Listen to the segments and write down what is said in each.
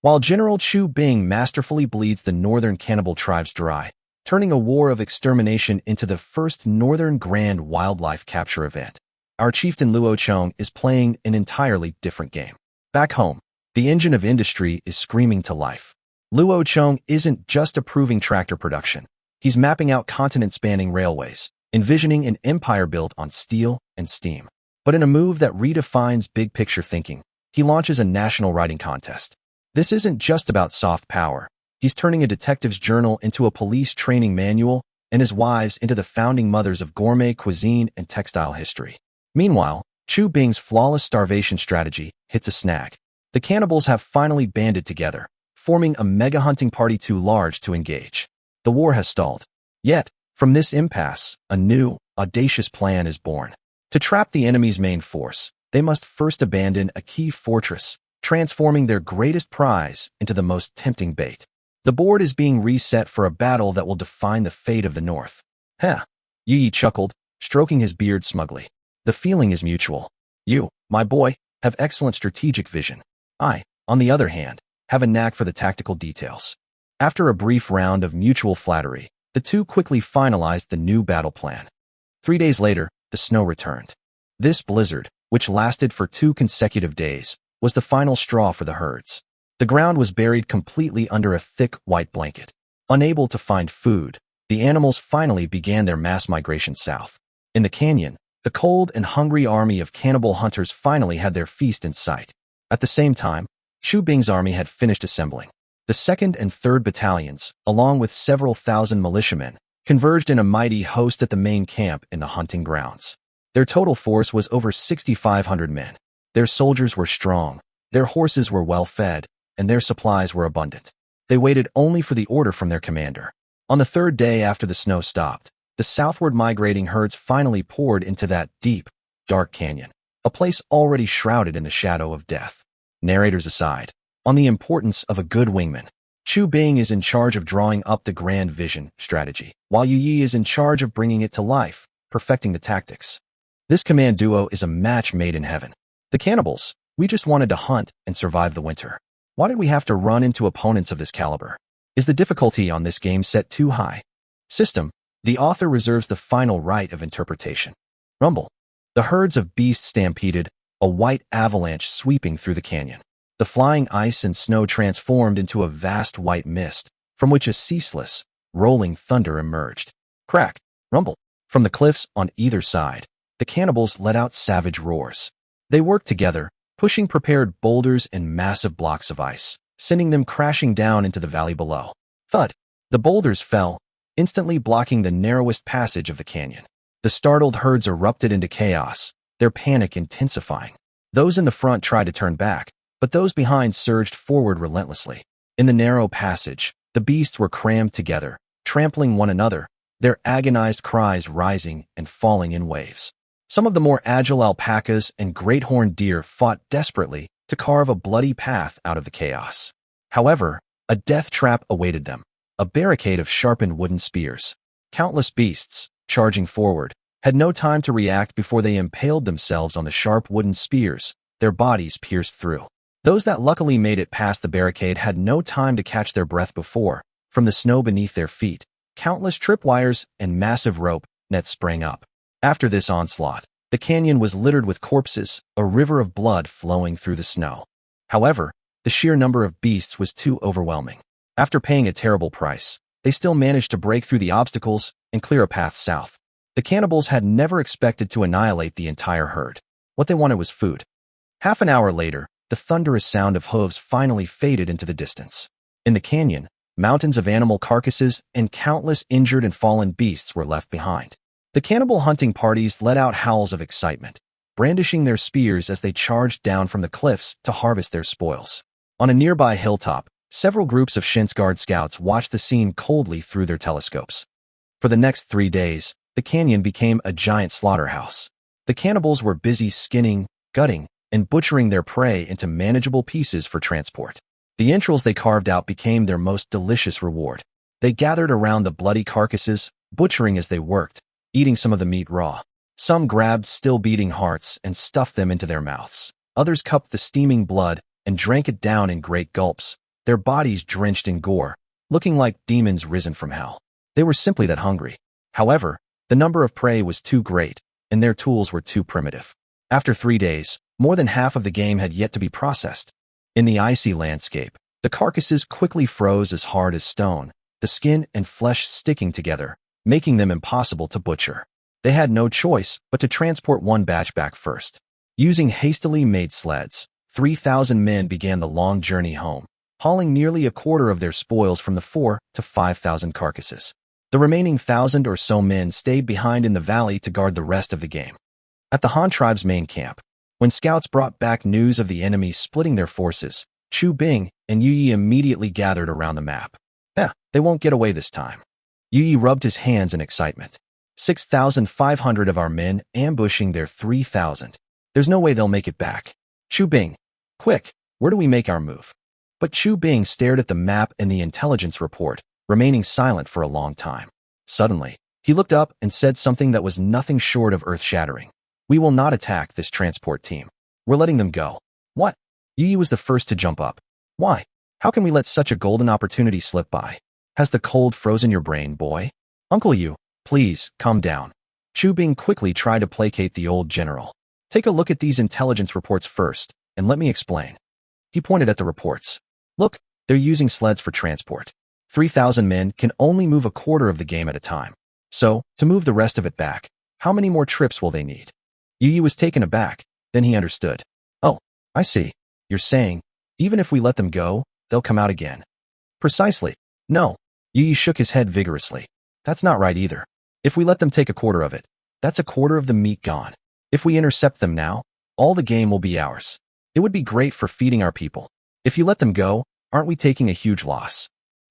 while General Chu Bing masterfully bleeds the northern cannibal tribes dry, turning a war of extermination into the first northern grand wildlife capture event. Our chieftain Luo Chong is playing an entirely different game. Back home, the engine of industry is screaming to life. Luo Chong isn't just approving tractor production. He's mapping out continent-spanning railways, envisioning an empire built on steel and steam. But in a move that redefines big-picture thinking, he launches a national writing contest. This isn't just about soft power. He's turning a detective's journal into a police training manual and his wives into the founding mothers of gourmet cuisine and textile history. Meanwhile, Chu Bing's flawless starvation strategy hits a snag. The cannibals have finally banded together, forming a mega hunting party too large to engage. The war has stalled. Yet, from this impasse, a new, audacious plan is born. To trap the enemy's main force, they must first abandon a key fortress, transforming their greatest prize into the most tempting bait. The board is being reset for a battle that will define the fate of the North. Heh, Yi chuckled, stroking his beard smugly. The feeling is mutual. You, my boy, have excellent strategic vision. I, on the other hand, have a knack for the tactical details. After a brief round of mutual flattery, the two quickly finalized the new battle plan. 3 days later, the snow returned. This blizzard, which lasted for 2 consecutive days, was the final straw for the herds. The ground was buried completely under a thick white blanket. Unable to find food, the animals finally began their mass migration south. In the canyon, the cold and hungry army of cannibal hunters finally had their feast in sight. At the same time, Chu Bing's army had finished assembling. The 2nd and 3rd battalions, along with several thousand militiamen, converged in a mighty host at the main camp in the hunting grounds. Their total force was over 6,500 men. Their soldiers were strong, their horses were well fed, and their supplies were abundant. They waited only for the order from their commander. On the 3rd day after the snow stopped, the southward migrating herds finally poured into that deep, dark canyon, a place already shrouded in the shadow of death. Narrators aside, on the importance of a good wingman, Chu Bing is in charge of drawing up the grand vision strategy, while Yu Yi is in charge of bringing it to life, perfecting the tactics. This command duo is a match made in heaven. The cannibals, we just wanted to hunt and survive the winter. Why did we have to run into opponents of this caliber? Is the difficulty on this game set too high? System, the author reserves the final right of interpretation. Rumble. The herds of beasts stampeded, a white avalanche sweeping through the canyon. The flying ice and snow transformed into a vast white mist, from which a ceaseless, rolling thunder emerged. Crack, rumble. From the cliffs on either side, the cannibals let out savage roars. They worked together, pushing prepared boulders and massive blocks of ice, sending them crashing down into the valley below. Thud. The boulders fell, instantly blocking the narrowest passage of the canyon. The startled herds erupted into chaos, their panic intensifying. Those in the front tried to turn back, but those behind surged forward relentlessly. In the narrow passage, the beasts were crammed together, trampling one another, their agonized cries rising and falling in waves. Some of the more agile alpacas and great horned deer fought desperately to carve a bloody path out of the chaos. However, a death trap awaited them, a barricade of sharpened wooden spears. Countless beasts, charging forward, had no time to react before they impaled themselves on the sharp wooden spears, their bodies pierced through. Those that luckily made it past the barricade had no time to catch their breath before, from the snow beneath their feet, countless tripwires and massive rope nets sprang up. After this onslaught, the canyon was littered with corpses, a river of blood flowing through the snow. However, the sheer number of beasts was too overwhelming. After paying a terrible price, they still managed to break through the obstacles and clear a path south. The cannibals had never expected to annihilate the entire herd. What they wanted was food. Half an hour later, the thunderous sound of hooves finally faded into the distance. In the canyon, mountains of animal carcasses and countless injured and fallen beasts were left behind. The cannibal hunting parties let out howls of excitement, brandishing their spears as they charged down from the cliffs to harvest their spoils. On a nearby hilltop, several groups of Shinsgard scouts watched the scene coldly through their telescopes. For the next 3 days, the canyon became a giant slaughterhouse. The cannibals were busy skinning, gutting, and butchering their prey into manageable pieces for transport. The entrails they carved out became their most delicious reward. They gathered around the bloody carcasses, butchering as they worked, eating some of the meat raw. Some grabbed still beating hearts and stuffed them into their mouths. Others cupped the steaming blood and drank it down in great gulps, their bodies drenched in gore, looking like demons risen from hell. They were simply that hungry. However, the number of prey was too great, and their tools were too primitive. After 3 days, more than half of the game had yet to be processed. In the icy landscape, the carcasses quickly froze as hard as stone, the skin and flesh sticking together, making them impossible to butcher. They had no choice but to transport one batch back first. Using hastily made sleds, 3,000 men began the long journey home, hauling nearly a quarter of their spoils from the 4,000 to 5,000 carcasses. The remaining 1,000 or so men stayed behind in the valley to guard the rest of the game. At the Han tribe's main camp, when scouts brought back news of the enemy splitting their forces, Chu Bing and Yu Yi immediately gathered around the map. They won't get away this time. Yu Yi rubbed his hands in excitement. 6,500 of our men ambushing their 3,000. There's no way they'll make it back. Chu Bing, quick, where do we make our move? But Chu Bing stared at the map and the intelligence report, remaining silent for a long time. Suddenly, he looked up and said something that was nothing short of earth-shattering. We will not attack this transport team. We're letting them go. What? Yu Yi was the first to jump up. Why? How can we let such a golden opportunity slip by? Has the cold frozen your brain, boy? Uncle Yu, please, calm down. Chu Bing quickly tried to placate the old general. Take a look at these intelligence reports first, and let me explain. He pointed at the reports. Look, they're using sleds for transport. 3,000 men can only move a quarter of the game at a time. So, to move the rest of it back, how many more trips will they need? Yu Yi was taken aback, then he understood. Oh, I see. You're saying, even if we let them go, they'll come out again. Precisely. No. Yu Yi shook his head vigorously. That's not right either. If we let them take a quarter of it, that's a quarter of the meat gone. If we intercept them now, all the game will be ours. It would be great for feeding our people. If you let them go, aren't we taking a huge loss?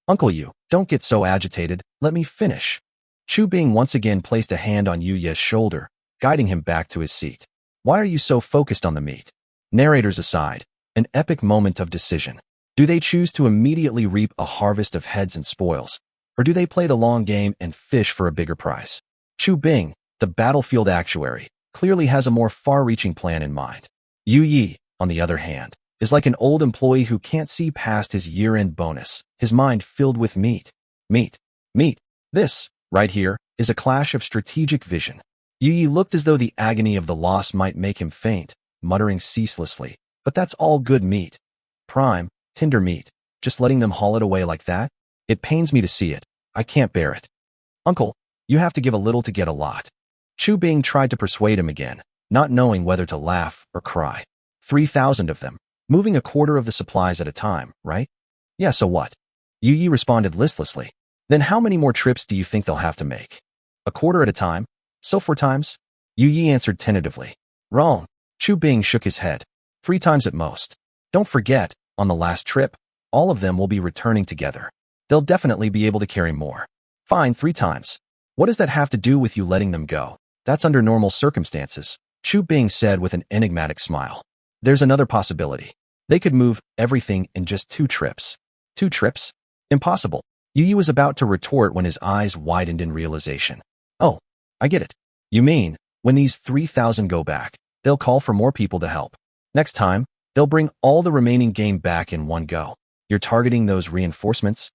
Uncle Yu, don't get so agitated, let me finish. Chu Bing once again placed a hand on Yu Ye's shoulder, guiding him back to his seat. Why are you so focused on the meat? Narrators aside, an epic moment of decision. Do they choose to immediately reap a harvest of heads and spoils, or do they play the long game and fish for a bigger prize? Chu Bing, the battlefield actuary, clearly has a more far-reaching plan in mind. Yu Yi, on the other hand, is like an old employee who can't see past his year-end bonus, his mind filled with meat. Meat. Meat. This, right here, is a clash of strategic vision. Yu Yi looked as though the agony of the loss might make him faint, muttering ceaselessly, but that's all good meat. Prime, tender meat. Just letting them haul it away like that? It pains me to see it. I can't bear it. Uncle, you have to give a little to get a lot. Chu Bing tried to persuade him again, not knowing whether to laugh or cry. 3,000 of them, moving a quarter of the supplies at a time, right? Yeah, so what? Yu Yi responded listlessly. Then how many more trips do you think they'll have to make? A quarter at a time? So 4 times? Yu Yi answered tentatively. Wrong. Chu Bing shook his head. 3 times at most. Don't forget, on the last trip, all of them will be returning together. They'll definitely be able to carry more. Fine, 3 times. What does that have to do with you letting them go? That's under normal circumstances, Chu Bing said with an enigmatic smile. There's another possibility. They could move everything in just 2 trips. 2 trips? Impossible. Yu Yi was about to retort when his eyes widened in realization. Oh, I get it. You mean, when these 3,000 go back, they'll call for more people to help. Next time, they'll bring all the remaining game back in one go. You're targeting those reinforcements?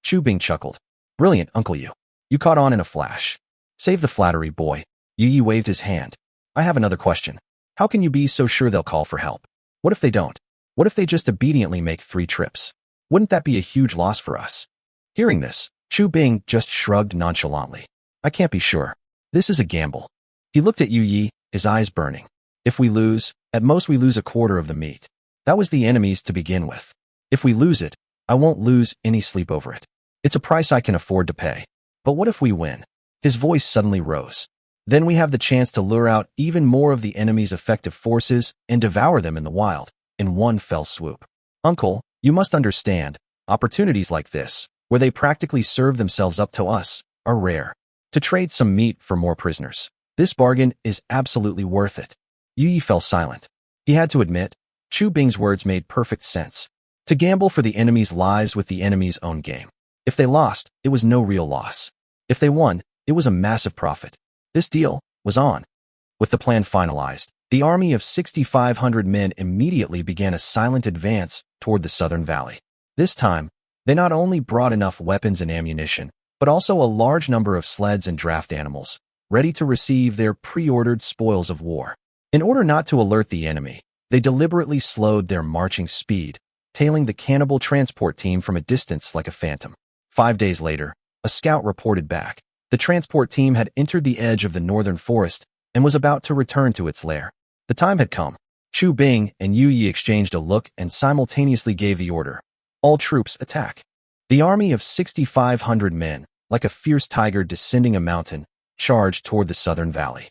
Chu Bing chuckled. Brilliant, Uncle Yu. You caught on in a flash. Save the flattery, boy. Yu Yi waved his hand. I have another question. How can you be so sure they'll call for help? What if they don't? What if they just obediently make 3 trips? Wouldn't that be a huge loss for us? Hearing this, Chu Bing just shrugged nonchalantly. I can't be sure. This is a gamble. He looked at Yu Yi, his eyes burning. If we lose, at most we lose a quarter of the meat. That was the enemy's to begin with. If we lose it, I won't lose any sleep over it. It's a price I can afford to pay. But what if we win? His voice suddenly rose. Then we have the chance to lure out even more of the enemy's effective forces and devour them in the wild, in one fell swoop. Uncle, you must understand, opportunities like this, where they practically serve themselves up to us, are rare. To trade some meat for more prisoners, this bargain is absolutely worth it. Yu Yi fell silent. He had to admit, Chu Bing's words made perfect sense. To gamble for the enemy's lives with the enemy's own game. If they lost, it was no real loss. If they won, it was a massive profit. This deal was on. With the plan finalized, the army of 6,500 men immediately began a silent advance toward the southern valley. This time, they not only brought enough weapons and ammunition, but also a large number of sleds and draft animals, ready to receive their pre-ordered spoils of war. In order not to alert the enemy, they deliberately slowed their marching speed, tailing the cannibal transport team from a distance like a phantom. 5 days later, a scout reported back. The transport team had entered the edge of the northern forest and was about to return to its lair. The time had come. Chu Bing and Yu Yi exchanged a look and simultaneously gave the order. All troops attack. The army of 6,500 men, like a fierce tiger descending a mountain, charged toward the southern valley.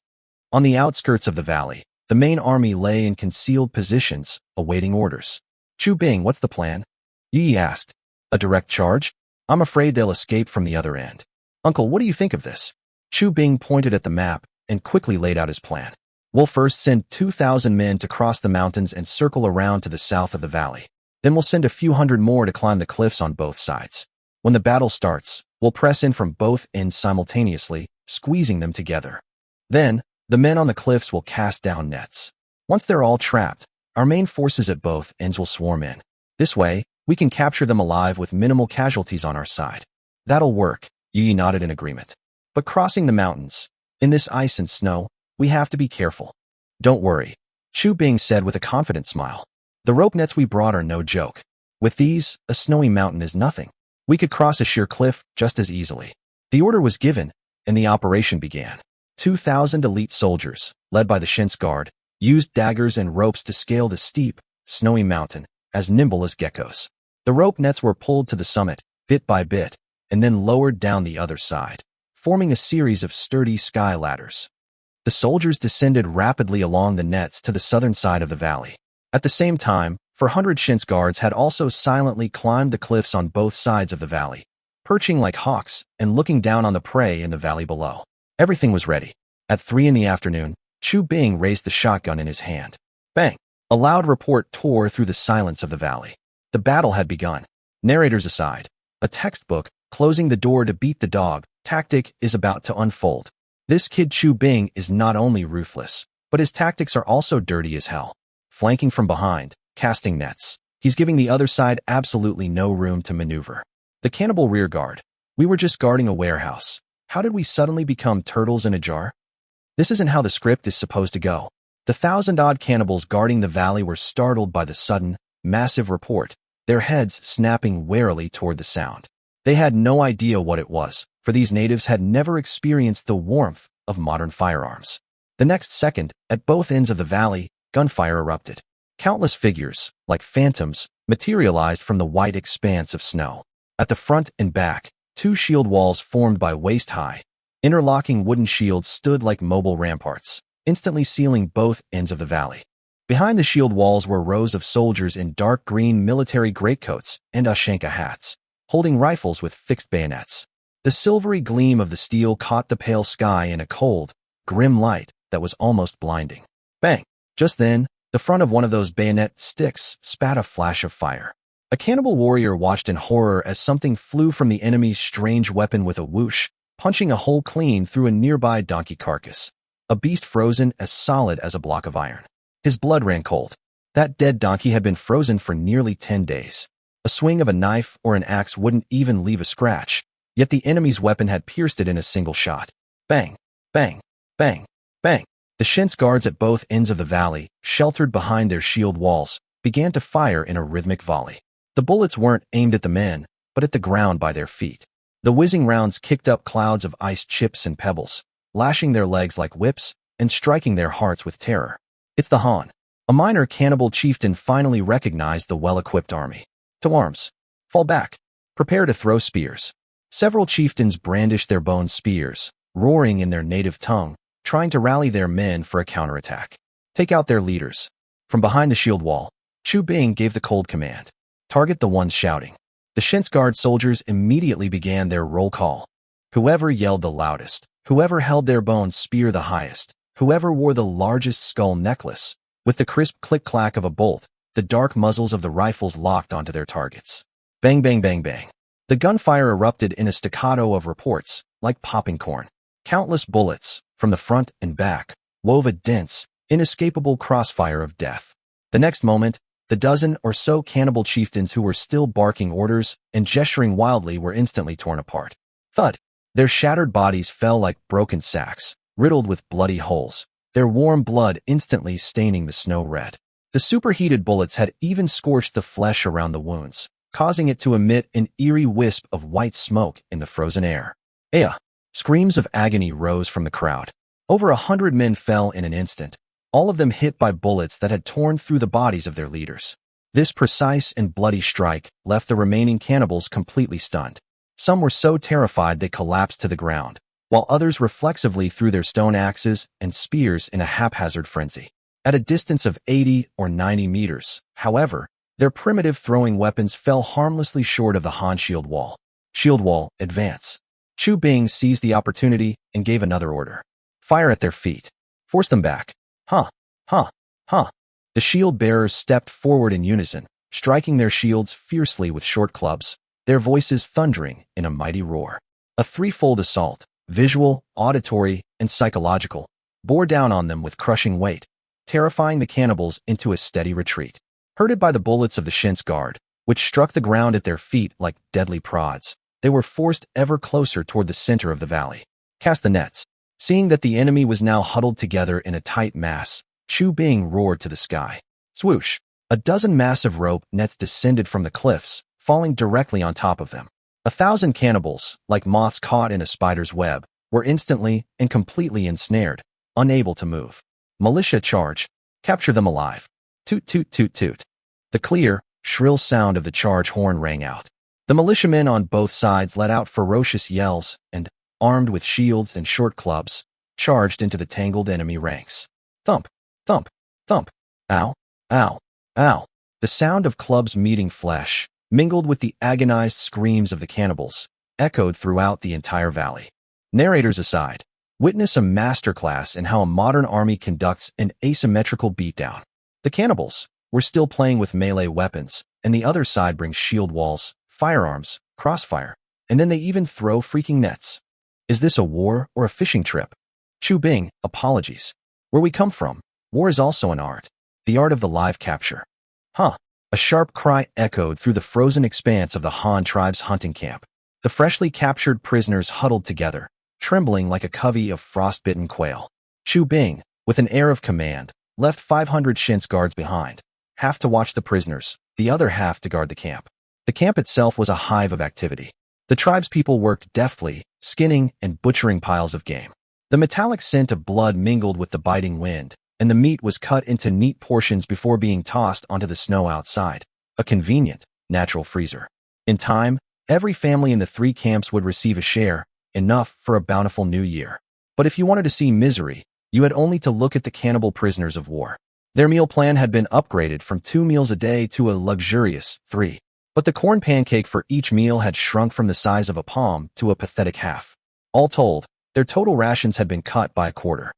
On the outskirts of the valley, the main army lay in concealed positions, awaiting orders. Chu Bing, what's the plan? Yi asked. A direct charge? I'm afraid they'll escape from the other end. Uncle, what do you think of this? Chu Bing pointed at the map and quickly laid out his plan. We'll first send 2,000 men to cross the mountains and circle around to the south of the valley. Then we'll send a few hundred more to climb the cliffs on both sides. When the battle starts, we'll press in from both ends simultaneously, squeezing them together. Then, the men on the cliffs will cast down nets. Once they're all trapped, our main forces at both ends will swarm in. This way, we can capture them alive with minimal casualties on our side. That'll work, Yi nodded in agreement. But crossing the mountains, in this ice and snow, we have to be careful. Don't worry, Chu Bing said with a confident smile. The rope nets we brought are no joke. With these, a snowy mountain is nothing. We could cross a sheer cliff just as easily. The order was given, and the operation began. 2,000 elite soldiers, led by the Shin's Guard, used daggers and ropes to scale the steep, snowy mountain, as nimble as geckos. The rope nets were pulled to the summit, bit by bit, and then lowered down the other side, forming a series of sturdy sky ladders. The soldiers descended rapidly along the nets to the southern side of the valley. At the same time, 400 Shin's guards had also silently climbed the cliffs on both sides of the valley, perching like hawks and looking down on the prey in the valley below. Everything was ready. At 3 in the afternoon, Chu Bing raised the shotgun in his hand. Bang! A loud report tore through the silence of the valley. The battle had begun. Narrators aside, a textbook, closing the door to beat the dog, tactic is about to unfold. This kid Chu Bing is not only ruthless, but his tactics are also dirty as hell. Flanking from behind, casting nets. He's giving the other side absolutely no room to maneuver. The cannibal rearguard. We were just guarding a warehouse. How did we suddenly become turtles in a jar? This isn't how the script is supposed to go. The 1,000-odd cannibals guarding the valley were startled by the sudden, massive report, their heads snapping warily toward the sound. They had no idea what it was, for these natives had never experienced the warmth of modern firearms. The next second, at both ends of the valley, gunfire erupted. Countless figures, like phantoms, materialized from the white expanse of snow. At the front and back, 2 shield walls formed by waist-high, interlocking wooden shields stood like mobile ramparts, instantly sealing both ends of the valley. Behind the shield walls were rows of soldiers in dark green military greatcoats and Ushanka hats, holding rifles with fixed bayonets. The silvery gleam of the steel caught the pale sky in a cold, grim light that was almost blinding. Bang! Just then, the front of one of those bayonet sticks spat a flash of fire. A cannibal warrior watched in horror as something flew from the enemy's strange weapon with a whoosh, punching a hole clean through a nearby donkey carcass. A beast frozen as solid as a block of iron. His blood ran cold. That dead donkey had been frozen for nearly 10 days. A swing of a knife or an axe wouldn't even leave a scratch, yet the enemy's weapon had pierced it in a single shot. Bang! Bang! Bang! Bang! The Shin's guards at both ends of the valley, sheltered behind their shield walls, began to fire in a rhythmic volley. The bullets weren't aimed at the men, but at the ground by their feet. The whizzing rounds kicked up clouds of ice chips and pebbles, lashing their legs like whips and striking their hearts with terror. It's the Han. A minor cannibal chieftain finally recognized the well-equipped army. To arms. Fall back. Prepare to throw spears. Several chieftains brandished their bone spears, roaring in their native tongue, trying to rally their men for a counterattack. Take out their leaders. From behind the shield wall, Chu Bing gave the cold command. Target the ones shouting. The Shin's Guard soldiers immediately began their roll call. Whoever yelled the loudest, whoever held their bone spear the highest, whoever wore the largest skull necklace, with the crisp click-clack of a bolt, the dark muzzles of the rifles locked onto their targets. Bang, bang, bang, bang. The gunfire erupted in a staccato of reports, like popping corn. Countless bullets, from the front and back, wove a dense, inescapable crossfire of death. The next moment, The dozen or so cannibal chieftains who were still barking orders and gesturing wildly were instantly torn apart. Thud! Their shattered bodies fell like broken sacks, riddled with bloody holes, their warm blood instantly staining the snow red. The superheated bullets had even scorched the flesh around the wounds, causing it to emit an eerie wisp of white smoke in the frozen air. Aya! Screams of agony rose from the crowd. Over 100 men fell in an instant, all of them hit by bullets that had torn through the bodies of their leaders. This precise and bloody strike left the remaining cannibals completely stunned. Some were so terrified they collapsed to the ground, while others reflexively threw their stone axes and spears in a haphazard frenzy. At a distance of 80 or 90 meters, however, their primitive throwing weapons fell harmlessly short of the Han shield wall. Shield wall, advance. Chu Bing seized the opportunity and gave another order. Fire at their feet. Force them back. Huh. Huh. Huh. The shield bearers stepped forward in unison, striking their shields fiercely with short clubs, their voices thundering in a mighty roar. A threefold assault, visual, auditory, and psychological, bore down on them with crushing weight, terrifying the cannibals into a steady retreat. Hurted by the bullets of the Shin's guard, which struck the ground at their feet like deadly prods, they were forced ever closer toward the center of the valley. Cast the nets. Seeing that the enemy was now huddled together in a tight mass, Chu Bing roared to the sky. Swoosh! A dozen massive rope nets descended from the cliffs, falling directly on top of them. 1,000 cannibals, like moths caught in a spider's web, were instantly and completely ensnared, unable to move. Militia charge. Capture them alive. Toot toot toot toot. The clear, shrill sound of the charge horn rang out. The militiamen on both sides let out ferocious yells and, armed with shields and short clubs, charged into the tangled enemy ranks. Thump, thump, thump. Ow, ow, ow. The sound of clubs meeting flesh, mingled with the agonized screams of the cannibals, echoed throughout the entire valley. Narrators aside, witness a masterclass in how a modern army conducts an asymmetrical beatdown. The cannibals were still playing with melee weapons, and the other side brings shield walls, firearms, crossfire, and then they even throw freaking nets. Is this a war or a fishing trip? Chu Bing, apologies. Where we come from, war is also an art. The art of the live capture. Huh. A sharp cry echoed through the frozen expanse of the Han tribe's hunting camp. The freshly captured prisoners huddled together, trembling like a covey of frostbitten quail. Chu Bing, with an air of command, left 500 Shin's guards behind, half to watch the prisoners, the other half to guard the camp. The camp itself was a hive of activity. The tribespeople worked deftly, skinning and butchering piles of game. The metallic scent of blood mingled with the biting wind, and the meat was cut into neat portions before being tossed onto the snow outside, a convenient, natural freezer. In time, every family in the 3 camps would receive a share, enough for a bountiful new year. But if you wanted to see misery, you had only to look at the cannibal prisoners of war. Their meal plan had been upgraded from 2 meals a day to a luxurious 3. But the corn pancake for each meal had shrunk from the size of a palm to a pathetic half. All told, their total rations had been cut by a quarter.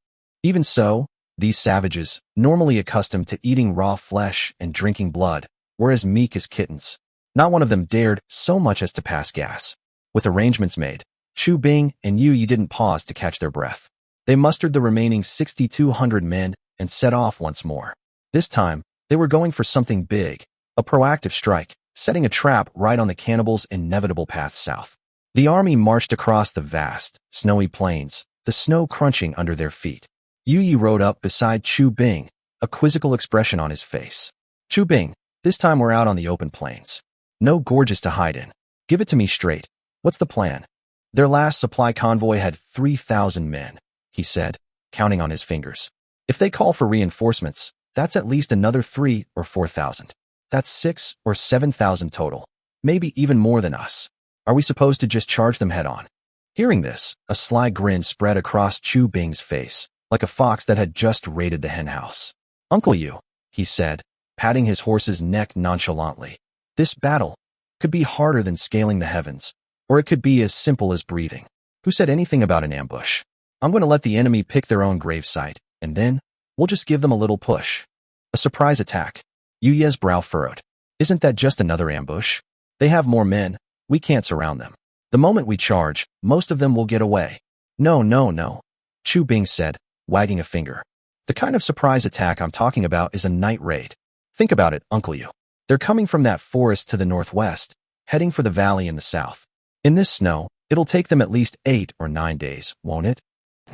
Even so, these savages, normally accustomed to eating raw flesh and drinking blood, were as meek as kittens. Not one of them dared so much as to pass gas. With arrangements made, Chu Bing and Yu Yi didn't pause to catch their breath. They mustered the remaining 6,200 men and set off once more. This time, they were going for something big, a proactive strike, setting a trap right on the cannibals' inevitable path south. The army marched across the vast, snowy plains, the snow crunching under their feet. Yu Yi rode up beside Chu Bing, a quizzical expression on his face. Chu Bing, this time we're out on the open plains. No gorges to hide in. Give it to me straight. What's the plan? Their last supply convoy had 3,000 men, he said, counting on his fingers. If they call for reinforcements, that's at least another 3,000 or 4,000. That's 6,000 or 7,000 total, maybe even more than us. Are we supposed to just charge them head on? Hearing this, a sly grin spread across Chu Bing's face, like a fox that had just raided the henhouse. Uncle Yu, he said, patting his horse's neck nonchalantly. This battle could be harder than scaling the heavens, or it could be as simple as breathing. Who said anything about an ambush? I'm going to let the enemy pick their own gravesite, and then we'll just give them a little push. A surprise attack. Yu Ye's brow furrowed. Isn't that just another ambush? They have more men. We can't surround them. The moment we charge, most of them will get away. No, no, no, Chu Bing said, wagging a finger. The kind of surprise attack I'm talking about is a night raid. Think about it, Uncle You. They're coming from that forest to the northwest, heading for the valley in the south. In this snow, it'll take them at least 8 or 9 days, won't it?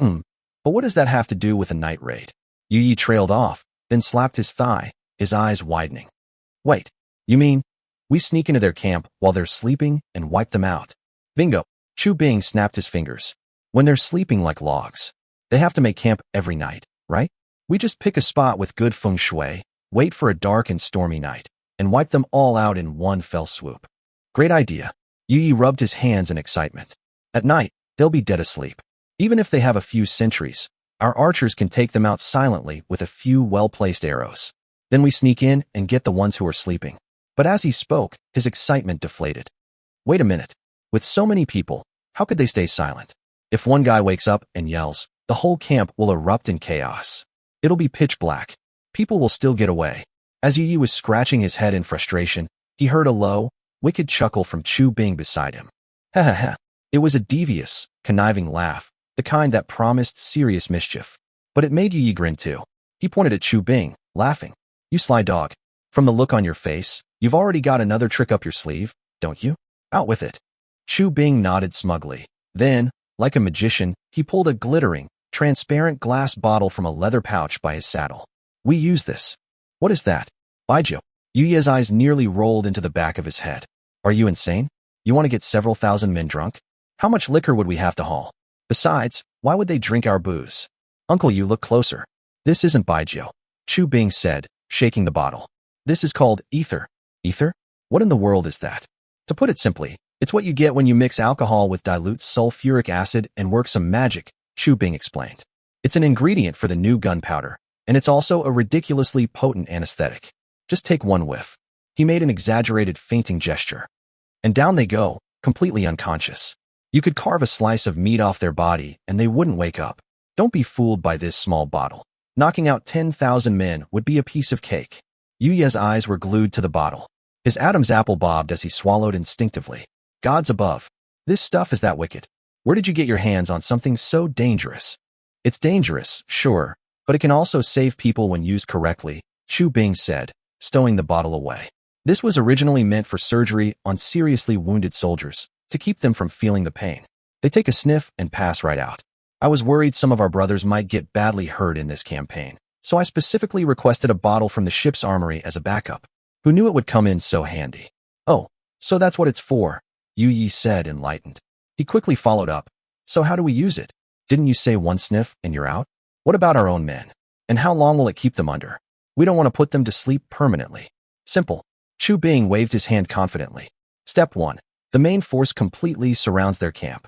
But what does that have to do with a night raid? Yu trailed off, then slapped his thigh, his eyes widening. Wait, you mean we sneak into their camp while they're sleeping and wipe them out? Bingo! Chu Bing snapped his fingers. When they're sleeping like logs, they have to make camp every night, right? We just pick a spot with good feng shui, wait for a dark and stormy night, and wipe them all out in one fell swoop. Great idea. Yu rubbed his hands in excitement. At night, they'll be dead asleep. Even if they have a few sentries, our archers can take them out silently with a few well-placed arrows. Then we sneak in and get the ones who are sleeping. But as he spoke, his excitement deflated. Wait a minute. With so many people, how could they stay silent? If one guy wakes up and yells, the whole camp will erupt in chaos. It'll be pitch black. People will still get away. As Yu was scratching his head in frustration, he heard a low, wicked chuckle from Chu Bing beside him. Ha ha ha. It was a devious, conniving laugh, the kind that promised serious mischief. But it made Yu grin too. He pointed at Chu Bing, laughing. You sly dog. From the look on your face, you've already got another trick up your sleeve, don't you? Out with it. Chu Bing nodded smugly. Then, like a magician, he pulled a glittering, transparent glass bottle from a leather pouch by his saddle. We use this. What is that? Baijiu. Yuya's eyes nearly rolled into the back of his head. Are you insane? You want to get several thousand men drunk? How much liquor would we have to haul? Besides, why would they drink our booze? Uncle Yu, look closer. This isn't Baijiu, Chu Bing said, shaking the bottle. This is called ether. Ether? What in the world is that? To put it simply, it's what you get when you mix alcohol with dilute sulfuric acid and work some magic, Chu Bing explained. It's an ingredient for the new gunpowder, and it's also a ridiculously potent anesthetic. Just take one whiff. He made an exaggerated fainting gesture. And down they go, completely unconscious. You could carve a slice of meat off their body and they wouldn't wake up. Don't be fooled by this small bottle. Knocking out 10,000 men would be a piece of cake. Yuya's eyes were glued to the bottle. His Adam's apple bobbed as he swallowed instinctively. Gods above. This stuff is that wicked. Where did you get your hands on something so dangerous? It's dangerous, sure, but it can also save people when used correctly, Chu Bing said, stowing the bottle away. This was originally meant for surgery on seriously wounded soldiers, to keep them from feeling the pain. They take a sniff and pass right out. I was worried some of our brothers might get badly hurt in this campaign, so I specifically requested a bottle from the ship's armory as a backup. Who knew it would come in so handy? Oh, so that's what it's for, Yu said, enlightened. He quickly followed up. So how do we use it? Didn't you say one sniff and you're out? What about our own men? And how long will it keep them under? We don't want to put them to sleep permanently. Simple. Chu Bing waved his hand confidently. Step 1. The main force completely surrounds their camp.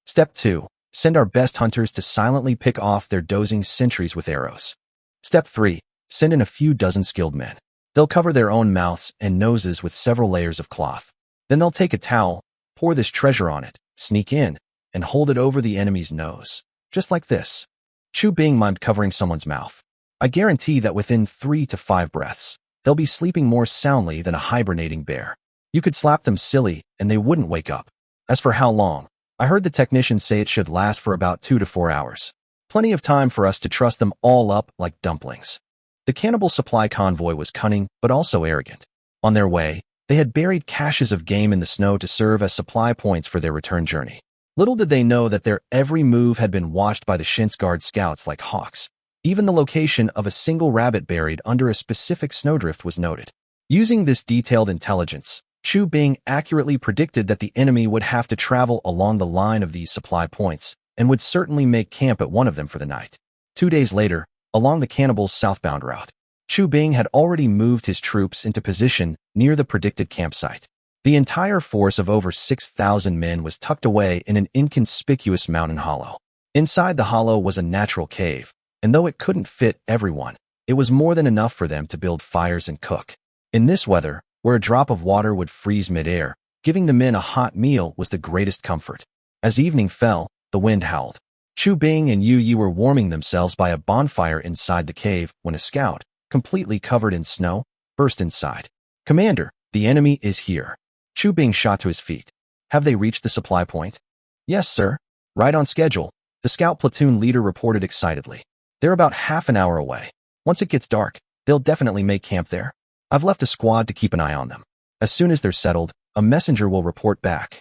Step 2. Send our best hunters to silently pick off their dozing sentries with arrows. Step 3. Send in a few dozen skilled men. They'll cover their own mouths and noses with several layers of cloth. Then they'll take a towel, pour this treasure on it, sneak in, and hold it over the enemy's nose. Just like this. Chu Bing mimed covering someone's mouth. I guarantee that within 3 to 5 breaths, they'll be sleeping more soundly than a hibernating bear. You could slap them silly and they wouldn't wake up. As for how long, I heard the technicians say it should last for about 2 to 4 hours. Plenty of time for us to truss them all up like dumplings. The cannibal supply convoy was cunning, but also arrogant. On their way, they had buried caches of game in the snow to serve as supply points for their return journey. Little did they know that their every move had been watched by the Shinsguard scouts like hawks. Even the location of a single rabbit buried under a specific snowdrift was noted. Using this detailed intelligence, Chu Bing accurately predicted that the enemy would have to travel along the line of these supply points and would certainly make camp at one of them for the night. 2 days later, along the cannibals' southbound route, Chu Bing had already moved his troops into position near the predicted campsite. The entire force of over 6,000 men was tucked away in an inconspicuous mountain hollow. Inside the hollow was a natural cave, and though it couldn't fit everyone, it was more than enough for them to build fires and cook. In this weather, where a drop of water would freeze midair, giving the men a hot meal was the greatest comfort. As evening fell, the wind howled. Chu Bing and Yu were warming themselves by a bonfire inside the cave when a scout, completely covered in snow, burst inside. Commander, the enemy is here. Chu Bing shot to his feet. Have they reached the supply point? Yes, sir. Right on schedule, the scout platoon leader reported excitedly. They're about half an hour away. Once it gets dark, they'll definitely make camp there. I've left a squad to keep an eye on them. As soon as they're settled, a messenger will report back.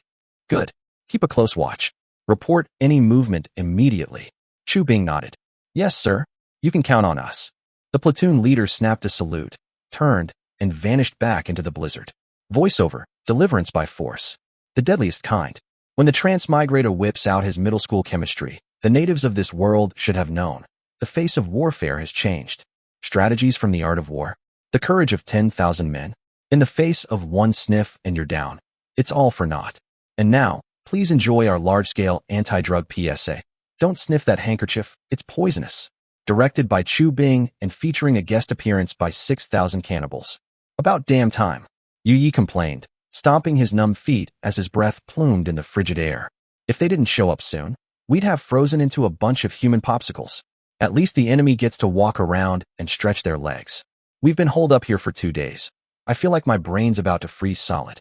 Good. Keep a close watch. Report any movement immediately. Chu Bing nodded. Yes, sir. You can count on us. The platoon leader snapped a salute, turned, and vanished back into the blizzard. Voiceover, deliverance by force. The deadliest kind. When the transmigrator whips out his middle school chemistry, the natives of this world should have known. The face of warfare has changed. Strategies from the art of war. The courage of 10,000 men. In the face of one sniff and you're down. It's all for naught. And now, please enjoy our large-scale anti-drug PSA. Don't sniff that handkerchief, it's poisonous. Directed by Chu Bing and featuring a guest appearance by 6,000 cannibals. About damn time. Yu Yi complained, stomping his numb feet as his breath plumed in the frigid air. If they didn't show up soon, we'd have frozen into a bunch of human popsicles. At least the enemy gets to walk around and stretch their legs. We've been holed up here for 2 days. I feel like my brain's about to freeze solid.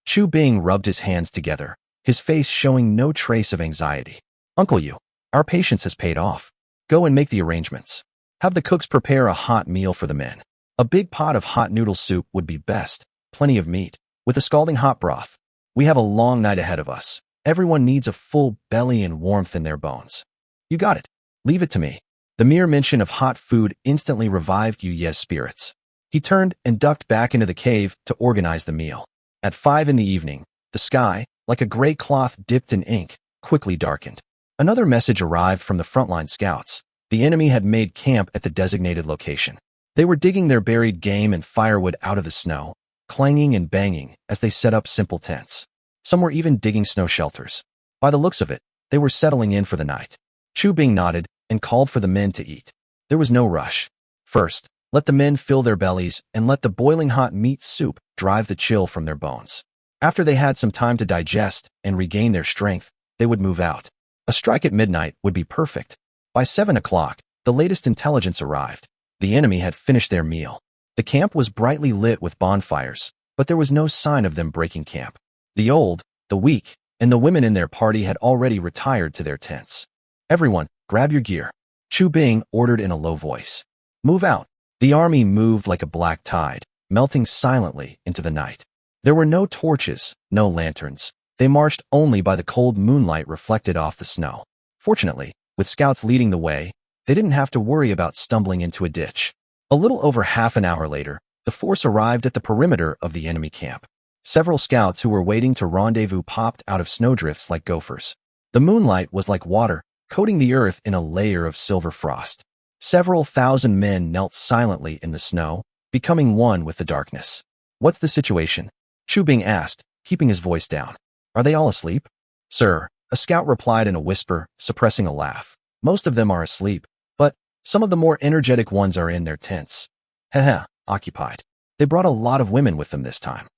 Chu Bing rubbed his hands together, his face showing no trace of anxiety. Uncle Yu, our patience has paid off. Go and make the arrangements. Have the cooks prepare a hot meal for the men. A big pot of hot noodle soup would be best, plenty of meat, with a scalding hot broth. We have a long night ahead of us. Everyone needs a full belly and warmth in their bones. You got it. Leave it to me. The mere mention of hot food instantly revived Yu Ye's spirits. He turned and ducked back into the cave to organize the meal. At 5 in the evening, the sky, like a gray cloth dipped in ink, quickly darkened. Another message arrived from the frontline scouts. The enemy had made camp at the designated location. They were digging their buried game and firewood out of the snow, clanging and banging as they set up simple tents. Some were even digging snow shelters. By the looks of it, they were settling in for the night. Chu Bing nodded and called for the men to eat. There was no rush. First, let the men fill their bellies and let the boiling hot meat soup drive the chill from their bones. After they had some time to digest and regain their strength, they would move out. A strike at midnight would be perfect. By 7 o'clock, the latest intelligence arrived. The enemy had finished their meal. The camp was brightly lit with bonfires, but there was no sign of them breaking camp. The old, the weak, and the women in their party had already retired to their tents. Everyone, grab your gear. Chu Bing ordered in a low voice. Move out. The army moved like a black tide, melting silently into the night. There were no torches, no lanterns. They marched only by the cold moonlight reflected off the snow. Fortunately, with scouts leading the way, they didn't have to worry about stumbling into a ditch. A little over half an hour later, the force arrived at the perimeter of the enemy camp. Several scouts who were waiting to rendezvous popped out of snowdrifts like gophers. The moonlight was like water, coating the earth in a layer of silver frost. Several thousand men knelt silently in the snow, becoming one with the darkness. What's the situation? Chu Bing asked, keeping his voice down. Are they all asleep? Sir, a scout replied in a whisper, suppressing a laugh. Most of them are asleep, but some of the more energetic ones are in their tents. Heh, occupied. They brought a lot of women with them this time.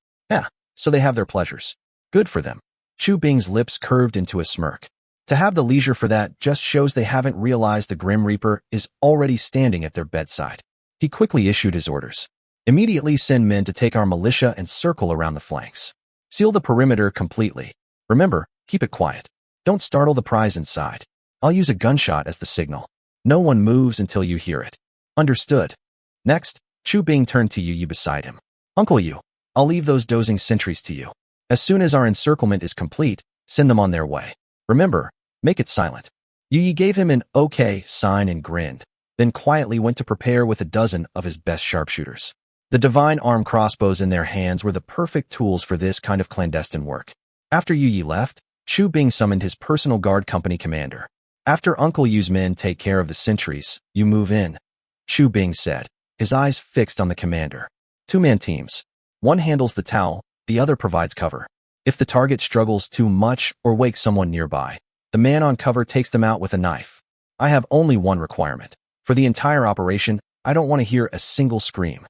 So they have their pleasures. Good for them. Chu Bing's lips curved into a smirk. To have the leisure for that just shows they haven't realized the Grim Reaper is already standing at their bedside. He quickly issued his orders. Immediately send men to take our militia and circle around the flanks. Seal the perimeter completely. Remember, keep it quiet. Don't startle the prize inside. I'll use a gunshot as the signal. No one moves until you hear it. Understood. Next, Chu Bing turned to Yu Yi beside him. Uncle Yu, I'll leave those dozing sentries to you. As soon as our encirclement is complete, send them on their way. Remember, make it silent. Yu Yi gave him an okay sign and grinned, then quietly went to prepare with a dozen of his best sharpshooters. The divine arm crossbows in their hands were the perfect tools for this kind of clandestine work. After Yu Yi left, Chu Bing summoned his personal guard company commander. After Uncle Yu's men take care of the sentries, you move in, Chu Bing said, his eyes fixed on the commander. 2-man teams. One handles the towel, the other provides cover. If the target struggles too much or wakes someone nearby, the man on cover takes them out with a knife. I have only one requirement. For the entire operation, I don't want to hear a single scream.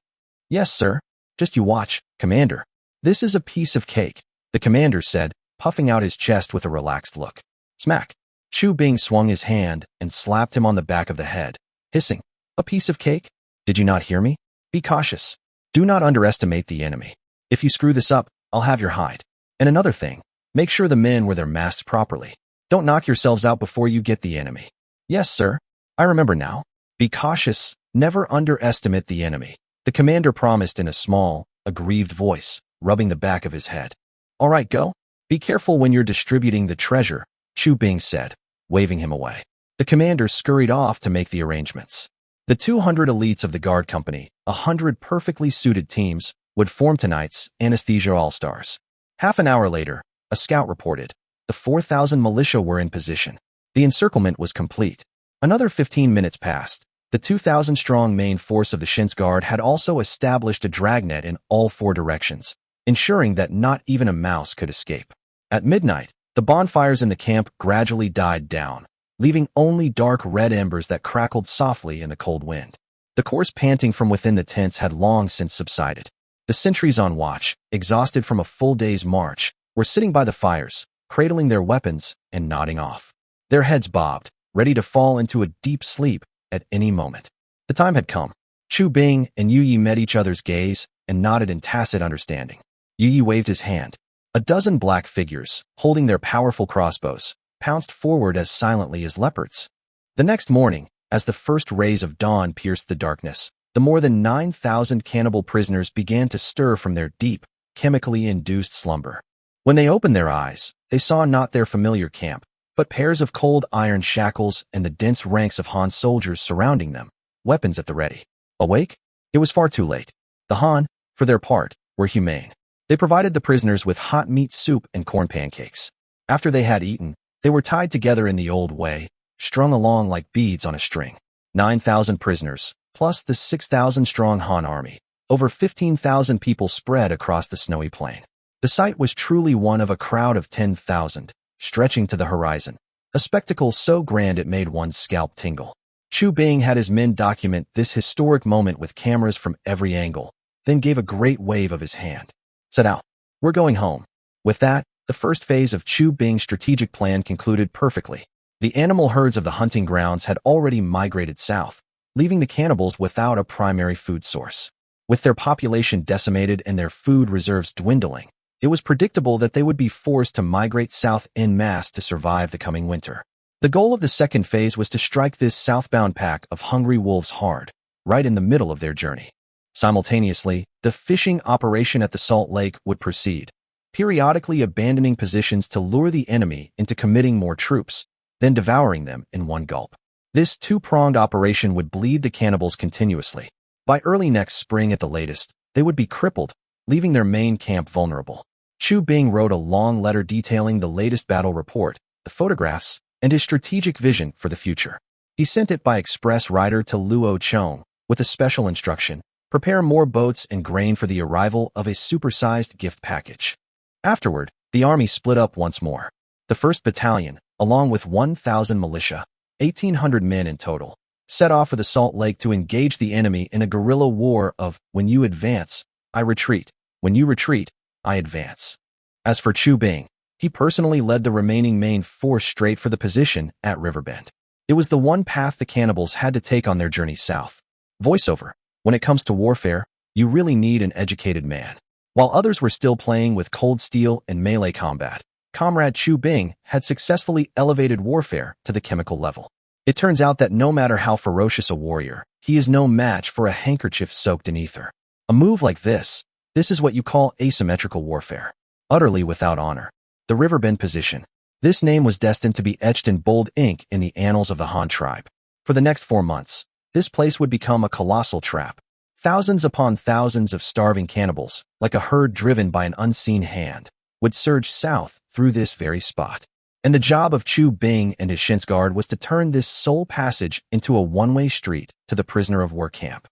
Yes, sir. Just you watch, Commander. This is a piece of cake, the commander said, puffing out his chest with a relaxed look. Smack. Chu Bing swung his hand and slapped him on the back of the head, hissing, a piece of cake? Did you not hear me? Be cautious. Do not underestimate the enemy. If you screw this up, I'll have your hide. And another thing, make sure the men wear their masks properly. Don't knock yourselves out before you get the enemy. Yes, sir. I remember now. Be cautious. Never underestimate the enemy. The commander promised in a small, aggrieved voice, rubbing the back of his head. All right, go. Be careful when you're distributing the treasure, Chu Bing said, waving him away. The commander scurried off to make the arrangements. The 200 elites of the guard company, 100 perfectly suited teams, would form tonight's Anesthesia All-Stars. Half an hour later, a scout reported. The 4,000 militia were in position. The encirclement was complete. Another 15 minutes passed. The 2,000-strong main force of the Shin's Guard had also established a dragnet in all 4 directions, ensuring that not even a mouse could escape. At midnight, the bonfires in the camp gradually died down, leaving only dark red embers that crackled softly in the cold wind. The coarse panting from within the tents had long since subsided. The sentries on watch, exhausted from a full day's march, were sitting by the fires, cradling their weapons and nodding off. Their heads bobbed, ready to fall into a deep sleep at any moment. The time had come. Chu Bing and Yu Yi met each other's gaze and nodded in tacit understanding. Yu Yi waved his hand. A dozen black figures, holding their powerful crossbows, pounced forward as silently as leopards. The next morning, as the first rays of dawn pierced the darkness, the more than 9,000 cannibal prisoners began to stir from their deep, chemically induced slumber. When they opened their eyes, they saw not their familiar camp, but pairs of cold iron shackles and the dense ranks of Han soldiers surrounding them, weapons at the ready. Awake? It was far too late. The Han, for their part, were humane. They provided the prisoners with hot meat soup and corn pancakes. After they had eaten, they were tied together in the old way, strung along like beads on a string. 9,000 prisoners, plus the 6,000-strong Han army. Over 15,000 people spread across the snowy plain. The sight was truly one of a crowd of 10,000, stretching to the horizon, a spectacle so grand it made one's scalp tingle. Chu Bing had his men document this historic moment with cameras from every angle, then gave a great wave of his hand. Set out. We're going home. With that, the first phase of Chu Bing's strategic plan concluded perfectly. The animal herds of the hunting grounds had already migrated south, leaving the cannibals without a primary food source. With their population decimated and their food reserves dwindling, it was predictable that they would be forced to migrate south en masse to survive the coming winter. The goal of the second phase was to strike this southbound pack of hungry wolves hard, right in the middle of their journey. Simultaneously, the fishing operation at the Salt Lake would proceed, periodically abandoning positions to lure the enemy into committing more troops, then devouring them in one gulp. This two-pronged operation would bleed the cannibals continuously. By early next spring at the latest, they would be crippled, leaving their main camp vulnerable. Chu Bing wrote a long letter detailing the latest battle report, the photographs, and his strategic vision for the future. He sent it by express rider to Luo Chong, with a special instruction: prepare more boats and grain for the arrival of a supersized gift package. Afterward, the army split up once more. The 1st Battalion, along with 1,000 militia, 1,800 men in total, set off for the Salt Lake to engage the enemy in a guerrilla war of when you advance, I retreat, when you retreat, I advance. As for Chu Bing, he personally led the remaining main force straight for the position at Riverbend. It was the one path the cannibals had to take on their journey south. Voiceover: when it comes to warfare, you really need an educated man. While others were still playing with cold steel and melee combat, Comrade Chu Bing had successfully elevated warfare to the chemical level. It turns out that no matter how ferocious a warrior, he is no match for a handkerchief soaked in ether. A move like this is what you call asymmetrical warfare. Utterly without honor. The Riverbend position. This name was destined to be etched in bold ink in the annals of the Han tribe. For the next 4 months, this place would become a colossal trap. Thousands upon thousands of starving cannibals, like a herd driven by an unseen hand, would surge south through this very spot. And the job of Chu Bing and his Shin's Guard was to turn this sole passage into a one-way street to the prisoner of war camp.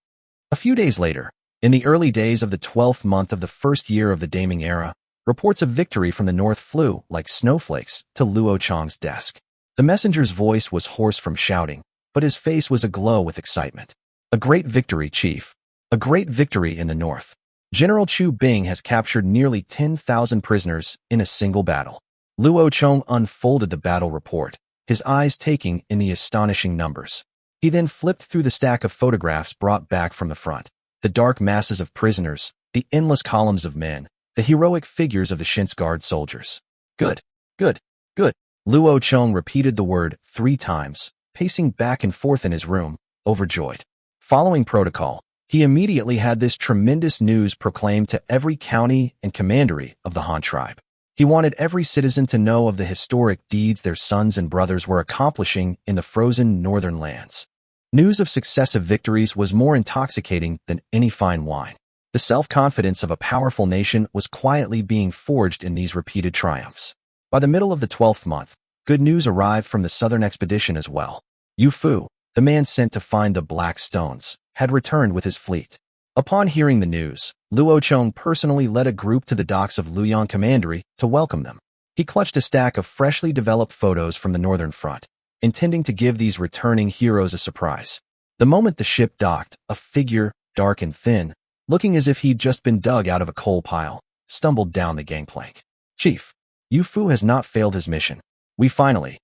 A few days later, in the early days of the 12th month of the first year of the Daming era, reports of victory from the north flew, like snowflakes, to Luo Chong's desk. The messenger's voice was hoarse from shouting, but his face was aglow with excitement. A great victory, Chief. A great victory in the north. General Chu Bing has captured nearly 10,000 prisoners in a single battle. Luo Chong unfolded the battle report, his eyes taking in the astonishing numbers. He then flipped through the stack of photographs brought back from the front. The dark masses of prisoners, the endless columns of men, the heroic figures of the Shin's Guard soldiers. Good, good, good. Luo Chong repeated the word 3 times, pacing back and forth in his room, overjoyed. Following protocol, He immediately had this tremendous news proclaimed to every county and commandery of the Han tribe. He wanted every citizen to know of the historic deeds their sons and brothers were accomplishing in the frozen northern lands. News of successive victories was more intoxicating than any fine wine. The self-confidence of a powerful nation was quietly being forged in these repeated triumphs. By the middle of the 12th month, good news arrived from the southern expedition as well. Yu Fu, the man sent to find the Black Stones, had returned with his fleet. Upon hearing the news, Luo Chong personally led a group to the docks of Luoyang Commandery to welcome them. He clutched a stack of freshly developed photos from the northern front, intending to give these returning heroes a surprise. The moment the ship docked, a figure, dark and thin, looking as if he'd just been dug out of a coal pile, stumbled down the gangplank. "Chief, Yu Fu has not failed his mission. We finally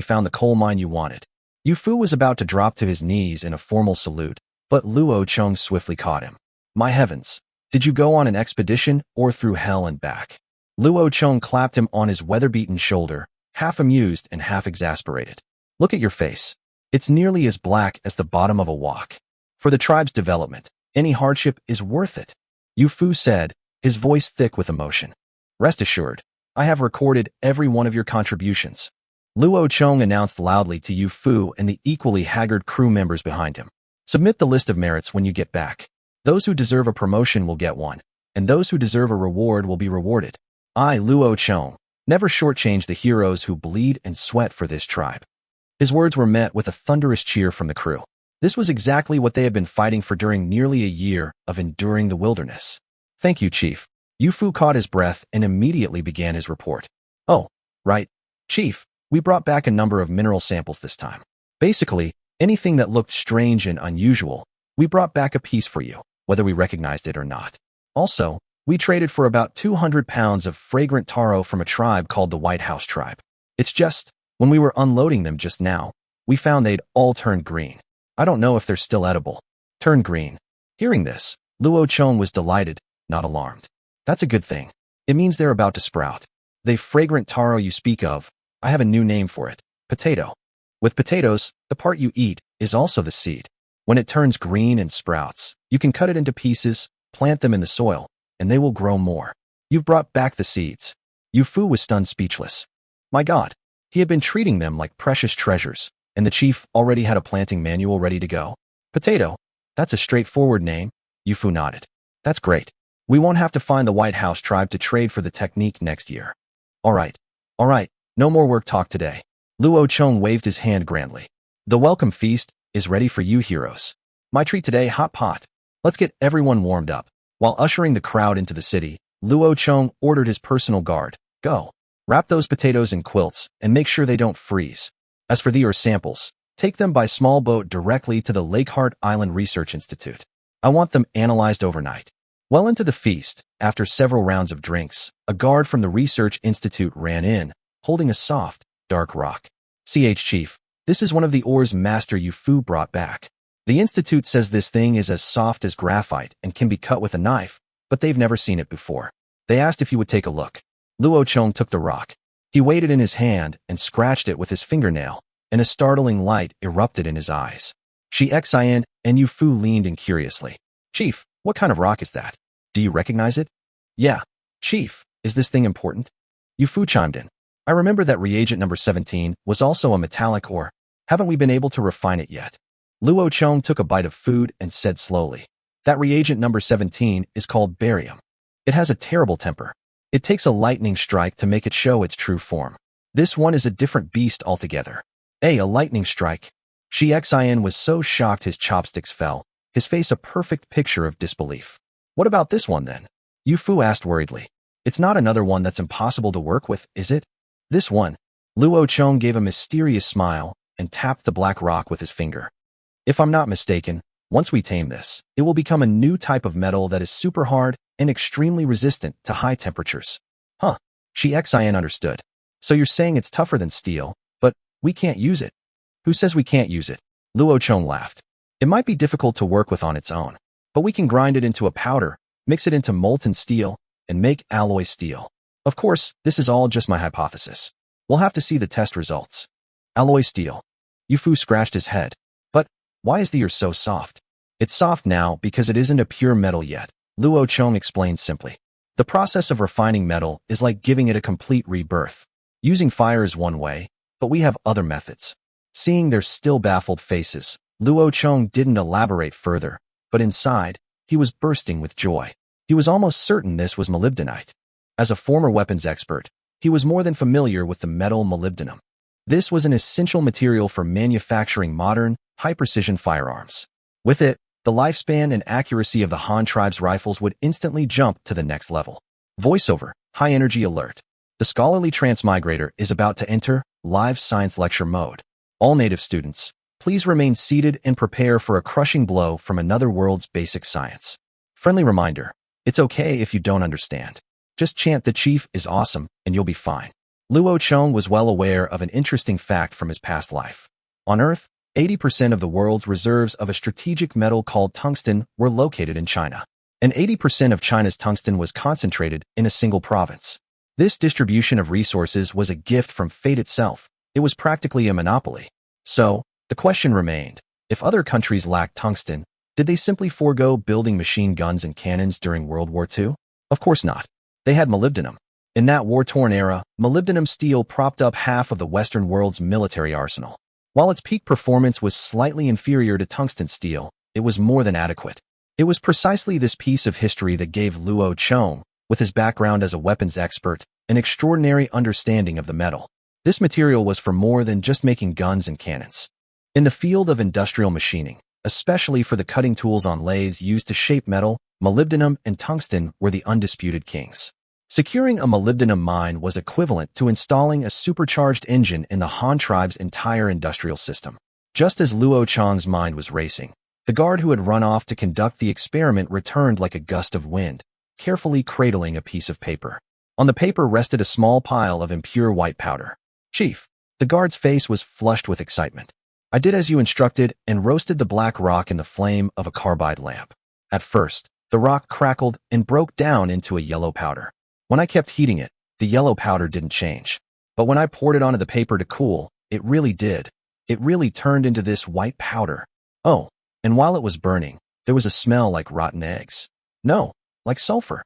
found the coal mine you wanted." Yu Fu was about to drop to his knees in a formal salute, but Luo Chong swiftly caught him. "My heavens, did you go on an expedition or through hell and back?" Luo Chong clapped him on his weather-beaten shoulder, half amused and half exasperated. "Look at your face. It's nearly as black as the bottom of a wok. For the tribe's development, any hardship is worth it," Yu Fu said, his voice thick with emotion. "Rest assured, I have recorded every one of your contributions," Luo Chong announced loudly to Yu Fu and the equally haggard crew members behind him. "Submit the list of merits when you get back. Those who deserve a promotion will get one, and those who deserve a reward will be rewarded. I, Luo Chong, never shortchange the heroes who bleed and sweat for this tribe." His words were met with a thunderous cheer from the crew. This was exactly what they had been fighting for during nearly a year of enduring the wilderness. "Thank you, Chief." Yu Fu caught his breath and immediately began his report. "Oh, right. Chief, we brought back a number of mineral samples this time. Basically, anything that looked strange and unusual, we brought back a piece for you, whether we recognized it or not. Also, we traded for about 200 pounds of fragrant taro from a tribe called the White House tribe. It's just, when we were unloading them just now, we found they'd all turned green. I don't know if they're still edible." Turned green. Hearing this, Luo Chong was delighted, not alarmed. "That's a good thing. It means they're about to sprout. The fragrant taro you speak of, I have a new name for it. Potato. With potatoes, the part you eat is also the seed. When it turns green and sprouts, you can cut it into pieces, plant them in the soil, and they will grow more. You've brought back the seeds." Yu Fu was stunned speechless. My God, he had been treating them like precious treasures, and the chief already had a planting manual ready to go. "Potato, that's a straightforward name," Yu Fu nodded. "That's great. We won't have to find the White House tribe to trade for the technique next year." All right, no more work talk today." Luo Chong waved his hand grandly. "The welcome feast is ready for you heroes. My treat today, hot pot. Let's get everyone warmed up." While ushering the crowd into the city, Luo Chong ordered his personal guard, "Go. Wrap those potatoes in quilts and make sure they don't freeze. As for your samples, take them by small boat directly to the Lakehart Island Research Institute. I want them analyzed overnight." Well into the feast, after several rounds of drinks, a guard from the Research Institute ran in, holding a soft, dark rock. Chief, this is one of the ores Master Yu Fu brought back. The Institute says this thing is as soft as graphite and can be cut with a knife, but they've never seen it before. They asked if you would take a look." Luo Chong took the rock. He weighed it in his hand and scratched it with his fingernail, and a startling light erupted in his eyes. Xin and Yu Fu leaned in curiously. "Chief, what kind of rock is that? Do you recognize it?" "Yeah. Chief, is this thing important?" Yu Fu chimed in. "I remember that reagent number 17 was also a metallic ore. Haven't we been able to refine it yet?" Luo Chong took a bite of food and said slowly, "That reagent number 17 is called barium. It has a terrible temper. It takes a lightning strike to make it show its true form. This one is a different beast altogether." A lightning strike." Xin was so shocked his chopsticks fell, his face a perfect picture of disbelief. "What about this one then?" Yu Fu asked worriedly. "It's not another one that's impossible to work with, is it?" "This one." Luo Chong gave a mysterious smile and tapped the black rock with his finger. "If I'm not mistaken, once we tame this, it will become a new type of metal that is super hard and extremely resistant to high temperatures." Huh. Xin understood. "So you're saying it's tougher than steel, but we can't use it?" "Who says we can't use it?" Luo Chong laughed. "It might be difficult to work with on its own, but we can grind it into a powder, mix it into molten steel, and make alloy steel. Of course, this is all just my hypothesis. We'll have to see the test results." "Alloy steel." Yu Fu scratched his head. "But why is the ore so soft?" It's soft now because it isn't a pure metal yet, Luo Chong explained simply. The process of refining metal is like giving it a complete rebirth. Using fire is one way, but we have other methods. Seeing their still baffled faces, Luo Chong didn't elaborate further, but inside, he was bursting with joy. He was almost certain this was molybdenite. As a former weapons expert, he was more than familiar with the metal molybdenum. This was an essential material for manufacturing modern, high-precision firearms. With it, the lifespan and accuracy of the Han tribe's rifles would instantly jump to the next level. Voiceover, high-energy alert. The scholarly transmigrator is about to enter live science lecture mode. All native students, please remain seated and prepare for a crushing blow from another world's basic science. Friendly reminder, it's okay if you don't understand. Just chant the chief is awesome and you'll be fine. Luo Chong was well aware of an interesting fact from his past life. On Earth, 80% of the world's reserves of a strategic metal called tungsten were located in China. And 80% of China's tungsten was concentrated in a single province. This distribution of resources was a gift from fate itself. It was practically a monopoly. So, the question remained, if other countries lacked tungsten, did they simply forego building machine guns and cannons during World War II? Of course not. They had molybdenum. In that war-torn era, molybdenum steel propped up half of the Western world's military arsenal. While its peak performance was slightly inferior to tungsten steel, it was more than adequate. It was precisely this piece of history that gave Luo Chong, with his background as a weapons expert, an extraordinary understanding of the metal. This material was for more than just making guns and cannons. In the field of industrial machining, especially for the cutting tools on lathes used to shape metal, molybdenum and tungsten were the undisputed kings. Securing a molybdenum mine was equivalent to installing a supercharged engine in the Han tribe's entire industrial system. Just as Luo Chong's mind was racing, the guard who had run off to conduct the experiment returned like a gust of wind, carefully cradling a piece of paper. On the paper rested a small pile of impure white powder. Chief, the guard's face was flushed with excitement. I did as you instructed and roasted the black rock in the flame of a carbide lamp. At first, the rock crackled and broke down into a yellow powder. When I kept heating it, the yellow powder didn't change. But when I poured it onto the paper to cool, it really did. It really turned into this white powder. Oh, and while it was burning, there was a smell like rotten eggs. No, like sulfur.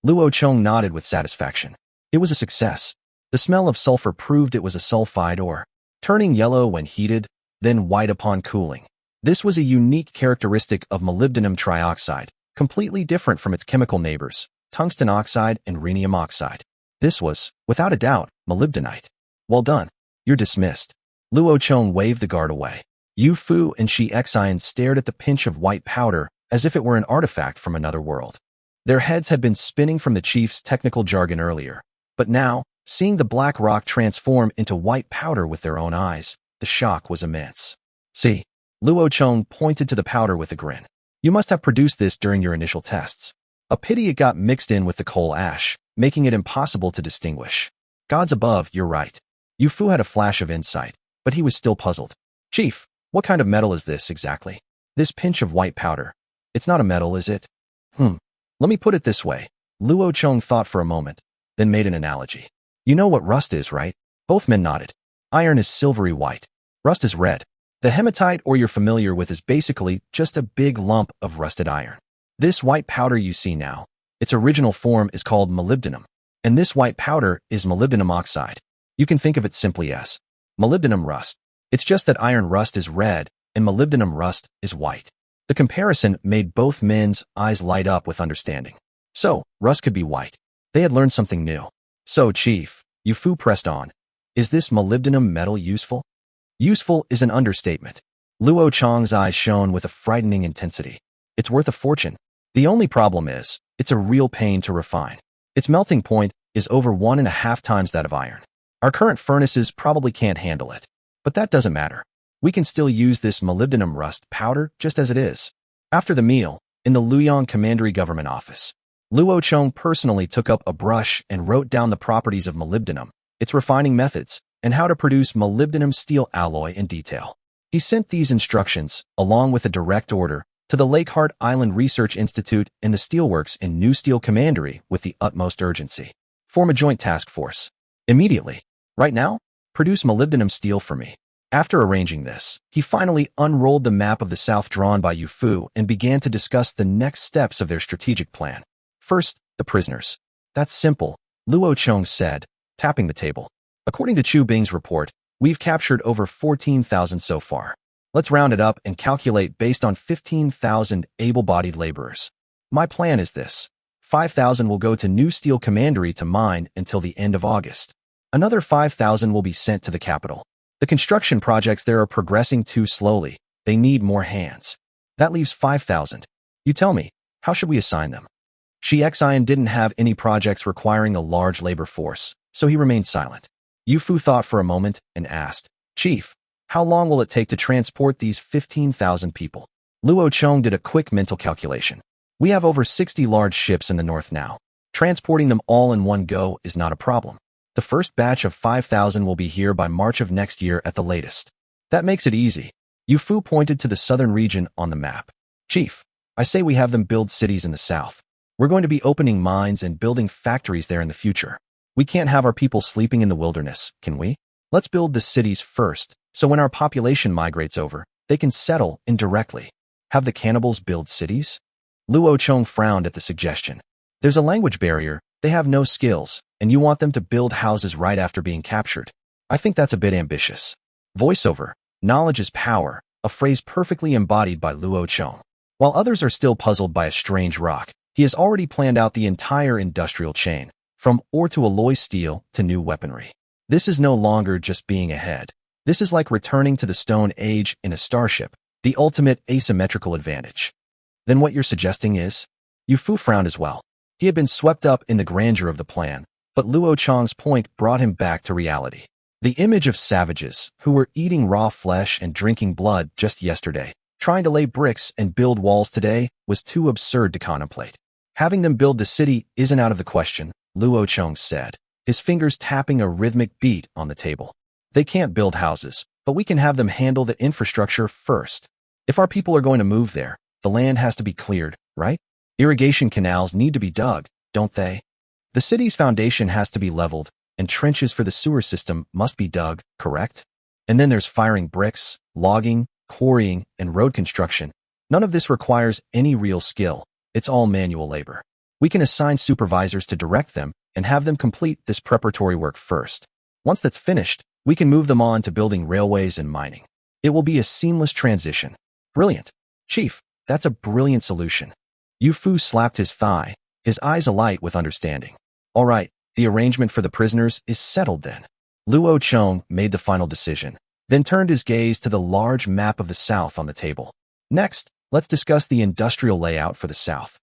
Luo Chong nodded with satisfaction. It was a success. The smell of sulfur proved it was a sulfide ore, turning yellow when heated, then white upon cooling. This was a unique characteristic of molybdenum trioxide, completely different from its chemical neighbors, tungsten oxide and rhenium oxide. This was, without a doubt, molybdenite. Well done. You're dismissed. Luo Chong waved the guard away. Yu Fu and Shi Xian stared at the pinch of white powder as if it were an artifact from another world. Their heads had been spinning from the chief's technical jargon earlier, but now, seeing the black rock transform into white powder with their own eyes, the shock was immense. See, Luo Chong pointed to the powder with a grin. You must have produced this during your initial tests. A pity it got mixed in with the coal ash, making it impossible to distinguish. Gods above, you're right. Yu Fu had a flash of insight, but he was still puzzled. Chief, what kind of metal is this exactly? This pinch of white powder. It's not a metal, is it? Let me put it this way. Luo Chong thought for a moment, then made an analogy. You know what rust is, right? Both men nodded. Iron is silvery white. Rust is red. The hematite ore you're familiar with is basically just a big lump of rusted iron. This white powder you see now, its original form is called molybdenum, and this white powder is molybdenum oxide. You can think of it simply as molybdenum rust. It's just that iron rust is red and molybdenum rust is white. The comparison made both men's eyes light up with understanding. So, rust could be white. They had learned something new. So, Chief, Yu Fu pressed on. Is this molybdenum metal useful? Useful is an understatement. Luo Chong's eyes shone with a frightening intensity. It's worth a fortune. The only problem is, it's a real pain to refine. Its melting point is over 1.5 times that of iron. Our current furnaces probably can't handle it. But that doesn't matter. We can still use this molybdenum rust powder just as it is. After the meal, in the Luoyang Commandery Government Office, Luo Chong personally took up a brush and wrote down the properties of molybdenum, its refining methods, and how to produce molybdenum steel alloy in detail. He sent these instructions, along with a direct order, to the Lakehart Island Research Institute and the steelworks in New Steel Commandery with the utmost urgency. Form a joint task force. Immediately. Right now, produce molybdenum steel for me. After arranging this, he finally unrolled the map of the south drawn by Yu Fu and began to discuss the next steps of their strategic plan. First, the prisoners. That's simple, Luo Chong said, tapping the table. According to Chu Bing's report, we've captured over 14,000 so far. Let's round it up and calculate based on 15,000 able-bodied laborers. My plan is this. 5,000 will go to New Steel Commandery to mine until the end of August. Another 5,000 will be sent to the capital. The construction projects there are progressing too slowly. They need more hands. That leaves 5,000. You tell me, how should we assign them? Shi Xian didn't have any projects requiring a large labor force, so he remained silent. Yu Fu thought for a moment and asked, Chief, how long will it take to transport these 15,000 people? Luo Chong did a quick mental calculation. We have over 60 large ships in the north now. Transporting them all in one go is not a problem. The first batch of 5,000 will be here by March of next year at the latest. That makes it easy. Yu Fu pointed to the southern region on the map. Chief, I say we have them build cities in the south. We're going to be opening mines and building factories there in the future. We can't have our people sleeping in the wilderness, can we? Let's build the cities first, so when our population migrates over, they can settle indirectly. Have the cannibals build cities? Luo Chong frowned at the suggestion. There's a language barrier, they have no skills, and you want them to build houses right after being captured. I think that's a bit ambitious. Voiceover, knowledge is power, a phrase perfectly embodied by Luo Chong. While others are still puzzled by a strange rock, he has already planned out the entire industrial chain, from ore to alloy steel to new weaponry. This is no longer just being ahead. This is like returning to the Stone Age in a starship, the ultimate asymmetrical advantage. Then what you're suggesting is? Yu Fu frowned as well. He had been swept up in the grandeur of the plan, but Luo Chong's point brought him back to reality. The image of savages who were eating raw flesh and drinking blood just yesterday, trying to lay bricks and build walls today, was too absurd to contemplate. Having them build the city isn't out of the question, Luo Chong said, his fingers tapping a rhythmic beat on the table. They can't build houses, but we can have them handle the infrastructure first. If our people are going to move there, the land has to be cleared, right? Irrigation canals need to be dug, don't they? The city's foundation has to be leveled, and trenches for the sewer system must be dug, correct? And then there's firing bricks, logging, quarrying, and road construction. None of this requires any real skill. It's all manual labor. We can assign supervisors to direct them and have them complete this preparatory work first. Once that's finished, we can move them on to building railways and mining. It will be a seamless transition. Brilliant. Chief, that's a brilliant solution. Yu Fu slapped his thigh, his eyes alight with understanding. All right, the arrangement for the prisoners is settled then. Luo Chong made the final decision, then turned his gaze to the large map of the south on the table. Next, let's discuss the industrial layout for the south.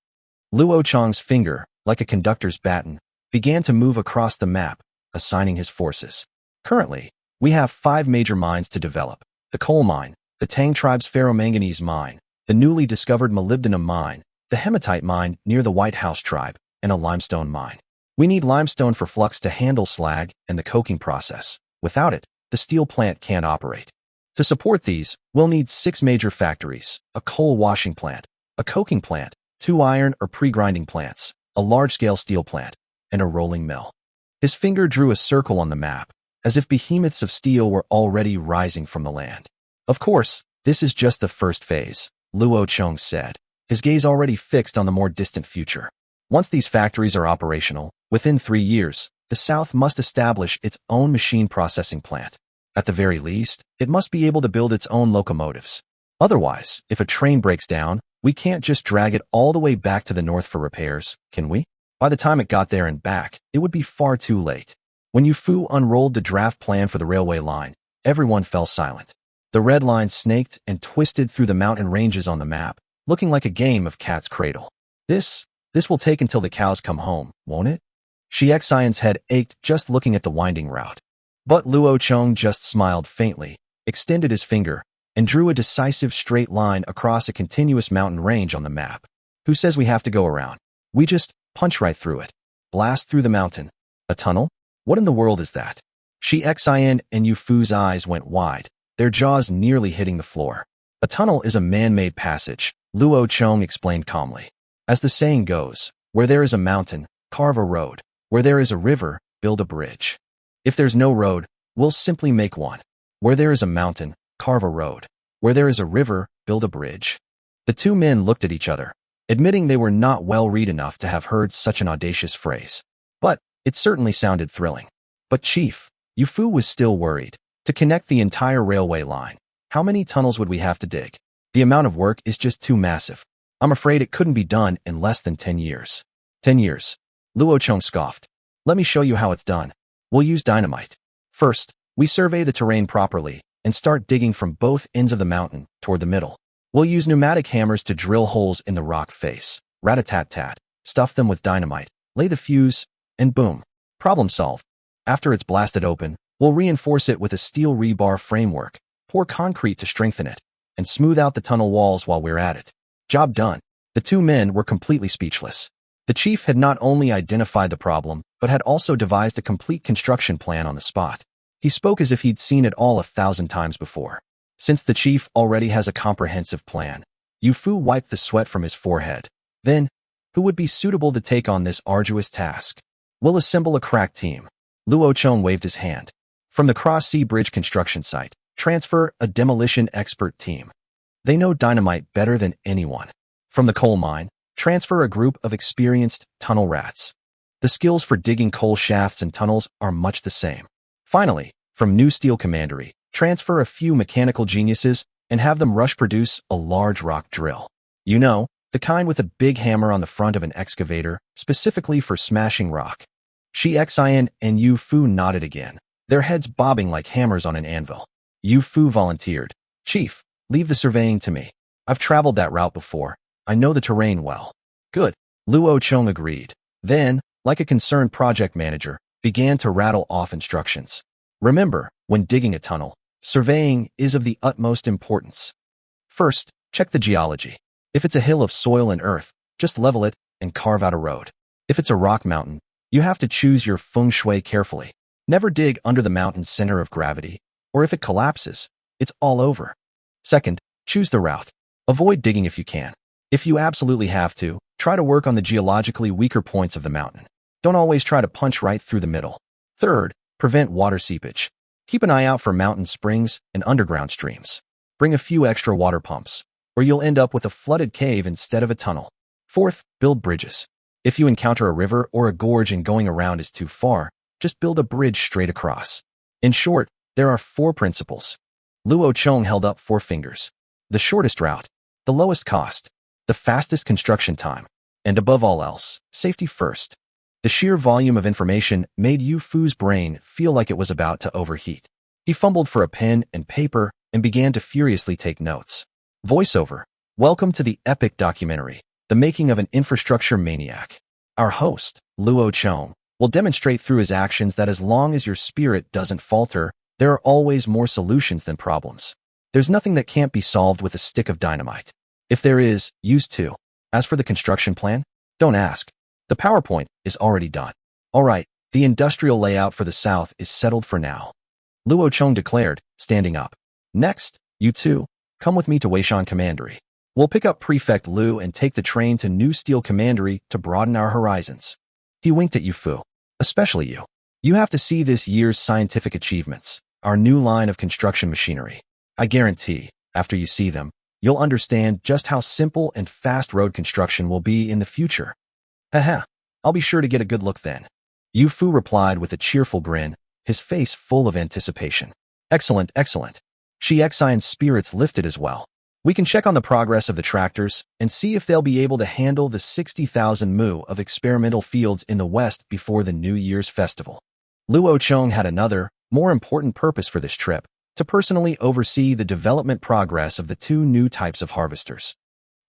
Luo Chong's finger, like a conductor's baton, began to move across the map, assigning his forces. Currently, we have 5 major mines to develop: the coal mine, the Tang tribe's ferromanganese mine, the newly discovered molybdenum mine, the hematite mine near the White House tribe, and a limestone mine. We need limestone for flux to handle slag and the coking process. Without it, the steel plant can't operate. To support these, we'll need 6 major factories: a coal washing plant, a coking plant, 2 iron or pre-grinding plants, a large-scale steel plant, and a rolling mill. His finger drew a circle on the map, as if behemoths of steel were already rising from the land. Of course, this is just the first phase, Luo Chong said, his gaze already fixed on the more distant future. Once these factories are operational, within 3 years, the South must establish its own machine processing plant. At the very least, it must be able to build its own locomotives. Otherwise, if a train breaks down, we can't just drag it all the way back to the north for repairs, can we? By the time it got there and back, it would be far too late. When Yu Fu unrolled the draft plan for the railway line, everyone fell silent. The red line snaked and twisted through the mountain ranges on the map, looking like a game of cat's cradle. This will take until the cows come home, won't it? Shi Xian's head ached just looking at the winding route. But Luo Chong just smiled faintly, extended his finger, and drew a decisive straight line across a continuous mountain range on the map. Who says we have to go around? We just punch right through it. Blast through the mountain. A tunnel? What in the world is that? Shi Xian and Yu Fu's eyes went wide, their jaws nearly hitting the floor. A tunnel is a man-made passage, Luo Chong explained calmly. As the saying goes, where there is a mountain, carve a road. Where there is a river, build a bridge. If there's no road, we'll simply make one. Where there is a mountain, carve a road. Where there is a river, build a bridge. The two men looked at each other, admitting they were not well-read enough to have heard such an audacious phrase. But it certainly sounded thrilling. But Chief, Yu Fu was still worried. To connect the entire railway line, how many tunnels would we have to dig? The amount of work is just too massive. I'm afraid it couldn't be done in less than 10 years. 10 years. Luo Chong scoffed. Let me show you how it's done. We'll use dynamite. First, we survey the terrain properly and start digging from both ends of the mountain toward the middle. We'll use pneumatic hammers to drill holes in the rock face. Rat-a-tat-tat. Stuff them with dynamite. Lay the fuse, and boom. Problem solved. After it's blasted open, we'll reinforce it with a steel rebar framework, pour concrete to strengthen it, and smooth out the tunnel walls while we're at it. Job done. The two men were completely speechless. The chief had not only identified the problem, but had also devised a complete construction plan on the spot. He spoke as if he'd seen it all 1,000 times before. Since the chief already has a comprehensive plan, Yu Fu wiped the sweat from his forehead. Then, who would be suitable to take on this arduous task? We'll assemble a crack team. Luo Chong waved his hand. From the Cross-Sea Bridge construction site, transfer a demolition expert team. They know dynamite better than anyone. From the coal mine, transfer a group of experienced tunnel rats. The skills for digging coal shafts and tunnels are much the same. Finally, from New Steel Commandery, transfer a few mechanical geniuses and have them rush produce a large rock drill. You know, the kind with a big hammer on the front of an excavator, specifically for smashing rock. Shi Xian and Yu Fu nodded again, their heads bobbing like hammers on an anvil. Yu Fu volunteered. Chief, leave the surveying to me. I've traveled that route before. I know the terrain well. Good. Luo Chong agreed. Then, like a concerned project manager, began to rattle off instructions. Remember, when digging a tunnel, surveying is of the utmost importance. First, check the geology. If it's a hill of soil and earth, just level it and carve out a road. If it's a rock mountain, you have to choose your feng shui carefully. Never dig under the mountain's center of gravity, or if it collapses, it's all over. Second, choose the route. Avoid digging if you can. If you absolutely have to, try to work on the geologically weaker points of the mountain. Don't always try to punch right through the middle. Third, prevent water seepage. Keep an eye out for mountain springs and underground streams. Bring a few extra water pumps, or you'll end up with a flooded cave instead of a tunnel. Fourth, build bridges. If you encounter a river or a gorge and going around is too far, just build a bridge straight across. In short, there are 4 principles. Luo Chong held up 4 fingers. The shortest route, the lowest cost, the fastest construction time, and above all else, safety first. The sheer volume of information made Yu Fu's brain feel like it was about to overheat. He fumbled for a pen and paper and began to furiously take notes. Voiceover. Welcome to the epic documentary, The Making of an Infrastructure Maniac. Our host, Luo Chong, will demonstrate through his actions that as long as your spirit doesn't falter, there are always more solutions than problems. There's nothing that can't be solved with a stick of dynamite. If there is, use 2. As for the construction plan, don't ask. The PowerPoint is already done. All right, the industrial layout for the south is settled for now. Luo Chong declared, standing up. Next, you two, come with me to Weishan Commandery. We'll pick up Prefect Lu and take the train to New Steel Commandery to broaden our horizons. He winked at Yu Fu. Especially you. You have to see this year's scientific achievements, our new line of construction machinery. I guarantee, after you see them, you'll understand just how simple and fast road construction will be in the future. Haha, I'll be sure to get a good look then. Yu Fu replied with a cheerful grin, his face full of anticipation. Excellent, excellent. Shi Xian's spirits lifted as well. We can check on the progress of the tractors and see if they'll be able to handle the 60,000 mu of experimental fields in the west before the New Year's festival. Luo Chong had another, more important purpose for this trip, to personally oversee the development progress of the 2 new types of harvesters.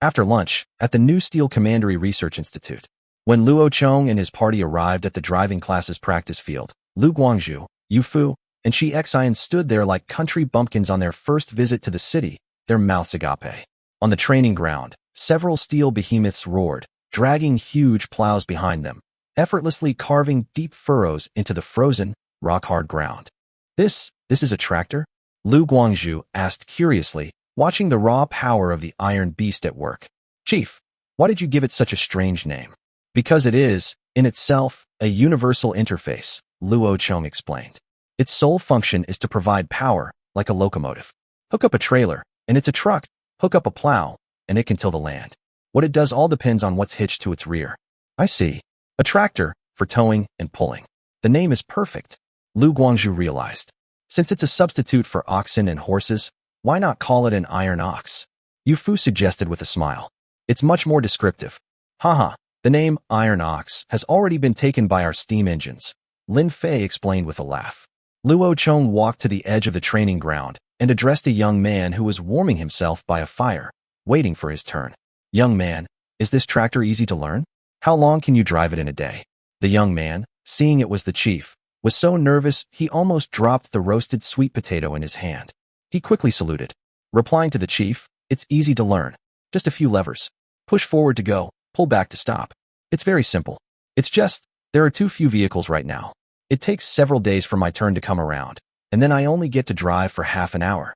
After lunch, at the New Steel Commandery Research Institute, when Luo Chong and his party arrived at the driving classes practice field, Lu Guangzhu, Yu Fu, and Shi Xian stood there like country bumpkins on their first visit to the city, their mouths agape. On the training ground, several steel behemoths roared, dragging huge plows behind them, effortlessly carving deep furrows into the frozen, rock-hard ground. This is a tractor? Lu Guangzhu asked curiously, watching the raw power of the iron beast at work. Chief, why did you give it such a strange name? Because it is, in itself, a universal interface, Luo Chong explained. Its sole function is to provide power, like a locomotive. Hook up a trailer, and it's a truck. Hook up a plow, and it can till the land. What it does all depends on what's hitched to its rear. I see. A tractor, for towing and pulling. The name is perfect. Lu Guangzhou realized. Since it's a substitute for oxen and horses, why not call it an iron ox? Yu Fu suggested with a smile. It's much more descriptive. Haha, the name iron ox has already been taken by our steam engines, Lin Fei explained with a laugh. Luo Chong walked to the edge of the training ground and addressed a young man who was warming himself by a fire, waiting for his turn. Young man, is this tractor easy to learn? How long can you drive it in a day? The young man, seeing it was the chief, was so nervous he almost dropped the roasted sweet potato in his hand. He quickly saluted, replying to the chief, it's easy to learn. Just a few levers. Push forward to go, pull back to stop. It's very simple. It's just, there are too few vehicles right now. It takes several days for my turn to come around, and then I only get to drive for half an hour.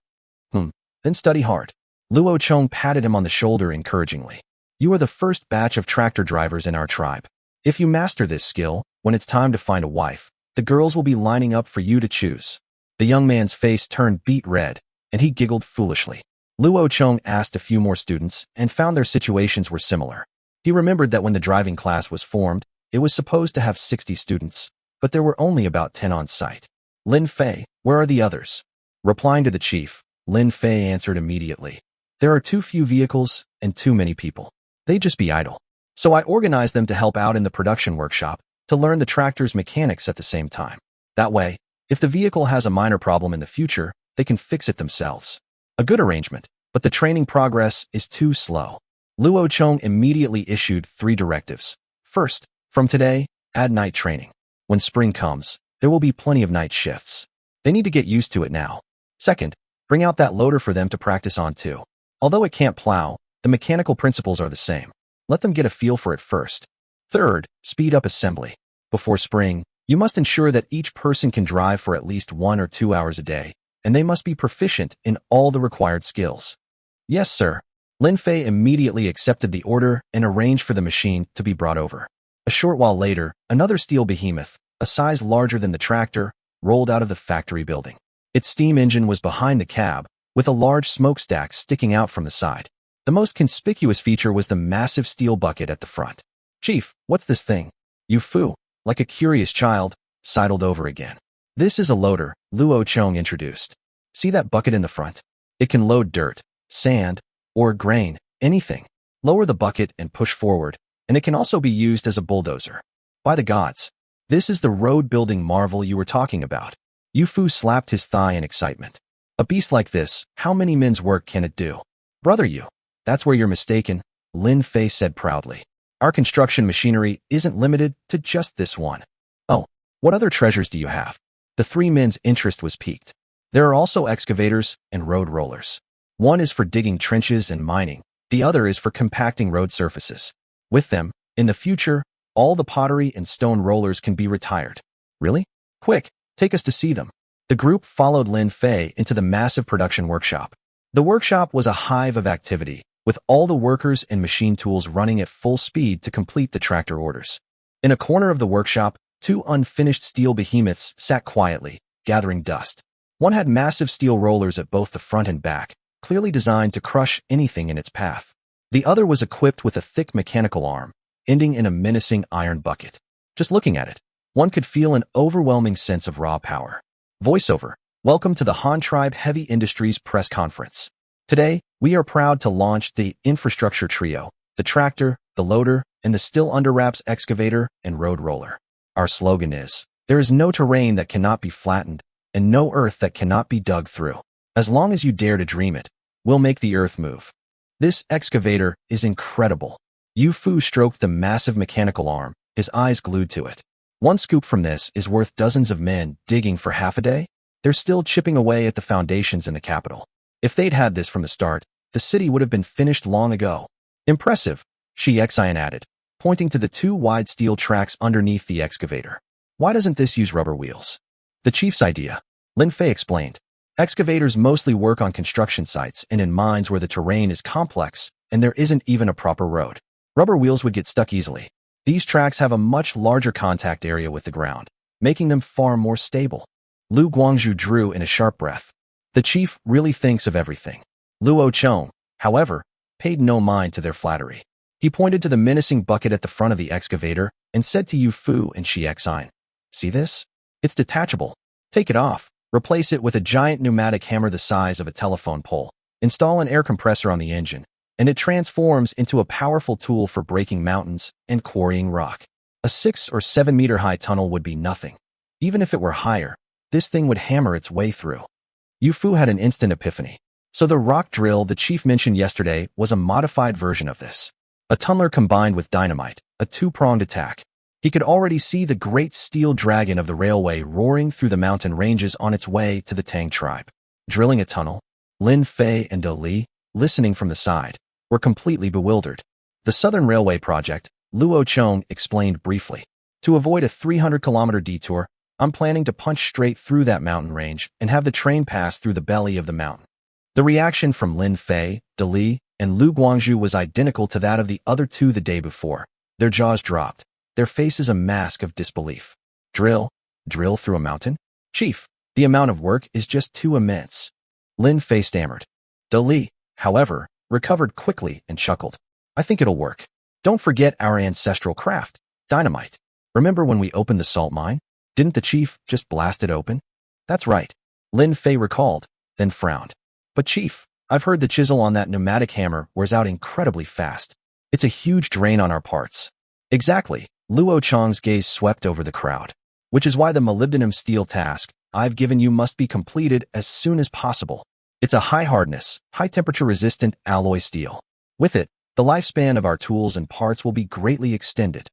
Then study hard. Luo Chong patted him on the shoulder encouragingly. You are the first batch of tractor drivers in our tribe. If you master this skill, when it's time to find a wife, the girls will be lining up for you to choose. The young man's face turned beet red, and he giggled foolishly. Luo Chong asked a few more students and found their situations were similar. He remembered that when the driving class was formed, it was supposed to have 60 students, but there were only about 10 on site. Lin Fei, where are the others? Replying to the chief, Lin Fei answered immediately. There are too few vehicles and too many people. They'd just be idle. So I organized them to help out in the production workshop to learn the tractor's mechanics at the same time. That way, if the vehicle has a minor problem in the future, they can fix it themselves. A good arrangement, but the training progress is too slow. Luo Chong immediately issued 3 directives. First, from today, add night training. When spring comes, there will be plenty of night shifts. They need to get used to it now. Second, bring out that loader for them to practice on too. Although it can't plow, the mechanical principles are the same. Let them get a feel for it first. Third, speed up assembly. Before spring, you must ensure that each person can drive for at least 1 or 2 hours a day, and they must be proficient in all the required skills. Yes, sir. Lin Fei immediately accepted the order and arranged for the machine to be brought over. A short while later, another steel behemoth, a size larger than the tractor, rolled out of the factory building. Its steam engine was behind the cab, with a large smokestack sticking out from the side. The most conspicuous feature was the massive steel bucket at the front. Chief, what's this thing? Yu Fu, like a curious child, sidled over again. This is a loader, Luo Chong introduced. See that bucket in the front? It can load dirt, sand, or grain, anything. Lower the bucket and push forward, and it can also be used as a bulldozer. By the gods, this is the road-building marvel you were talking about. Yu Fu slapped his thigh in excitement. A beast like this, how many men's work can it do? Brother Yu, that's where you're mistaken, Lin Fei said proudly. Our construction machinery isn't limited to just this one. Oh, what other treasures do you have? The 3 men's interest was piqued. There are also excavators and road rollers. One is for digging trenches and mining. The other is for compacting road surfaces. With them, in the future, all the pottery and stone rollers can be retired. Really? Quick, take us to see them. The group followed Lin Fei into the massive production workshop. The workshop was a hive of activity, with all the workers and machine tools running at full speed to complete the tractor orders. In a corner of the workshop, 2 unfinished steel behemoths sat quietly, gathering dust. One had massive steel rollers at both the front and back, clearly designed to crush anything in its path. The other was equipped with a thick mechanical arm, ending in a menacing iron bucket. Just looking at it, one could feel an overwhelming sense of raw power. Voiceover. Welcome to the Han Tribe Heavy Industries press conference. Today, we are proud to launch the infrastructure trio, the tractor, the loader, and the still under wraps excavator and road roller. Our slogan is, there is no terrain that cannot be flattened, and no earth that cannot be dug through. As long as you dare to dream it, we'll make the earth move. This excavator is incredible. Yu Fu stroked the massive mechanical arm, his eyes glued to it. One scoop from this is worth dozens of men digging for half a day. They're still chipping away at the foundations in the capital. If they'd had this from the start, the city would have been finished long ago. Impressive, Shi Xian added, pointing to the 2 wide steel tracks underneath the excavator. Why doesn't this use rubber wheels? The chief's idea, Lin Fei explained. Excavators mostly work on construction sites and in mines where the terrain is complex and there isn't even a proper road. Rubber wheels would get stuck easily. These tracks have a much larger contact area with the ground, making them far more stable. Lu Guangzhou drew in a sharp breath. The chief really thinks of everything. Luo Chong, however, paid no mind to their flattery. He pointed to the menacing bucket at the front of the excavator and said to Yu Fu and Shi Xin, "See this? It's detachable. Take it off, replace it with a giant pneumatic hammer the size of a telephone pole, install an air compressor on the engine, and it transforms into a powerful tool for breaking mountains and quarrying rock. A 6 or 7 meter high tunnel would be nothing. Even if it were higher, this thing would hammer its way through." Yu Fu had an instant epiphany. So the rock drill the chief mentioned yesterday was a modified version of this. A tunneler combined with dynamite, a two-pronged attack. He could already see the great steel dragon of the railway roaring through the mountain ranges on its way to the Tang tribe. Drilling a tunnel, Lin Fei and De Li, listening from the side, were completely bewildered. The Southern Railway project, Luo Chong explained briefly. To avoid a 300-kilometer detour, I'm planning to punch straight through that mountain range and have the train pass through the belly of the mountain. The reaction from Lin Fei, De Li, and Lu Guangzhu was identical to that of the other two the day before. Their jaws dropped, their faces a mask of disbelief. Drill through a mountain? Chief, the amount of work is just too immense. Lin Fei stammered. De Li, however, recovered quickly and chuckled. I think it'll work. Don't forget our ancestral craft, dynamite. Remember when we opened the salt mine? Didn't the chief just blast it open? That's right. Lin Fei recalled, then frowned. But chief, I've heard the chisel on that pneumatic hammer wears out incredibly fast. It's a huge drain on our parts. Exactly. Luo Chong's gaze swept over the crowd. Which is why the molybdenum steel task I've given you must be completed as soon as possible. It's a high-hardness, high-temperature resistant alloy steel. With it, the lifespan of our tools and parts will be greatly extended.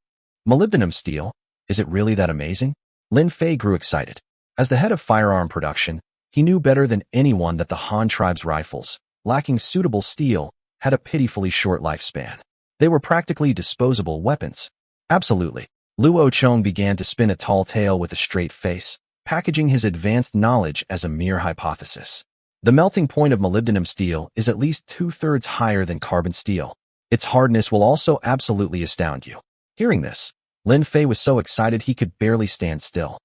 Molybdenum steel? Is it really that amazing? Lin Fei grew excited. As the head of firearm production, he knew better than anyone that the Han tribe's rifles, lacking suitable steel, had a pitifully short lifespan. They were practically disposable weapons. Absolutely. Luo Chong began to spin a tall tale with a straight face, packaging his advanced knowledge as a mere hypothesis. The melting point of molybdenum steel is at least 2/3 higher than carbon steel. Its hardness will also absolutely astound you. Hearing this, Lin Fei was so excited he could barely stand still.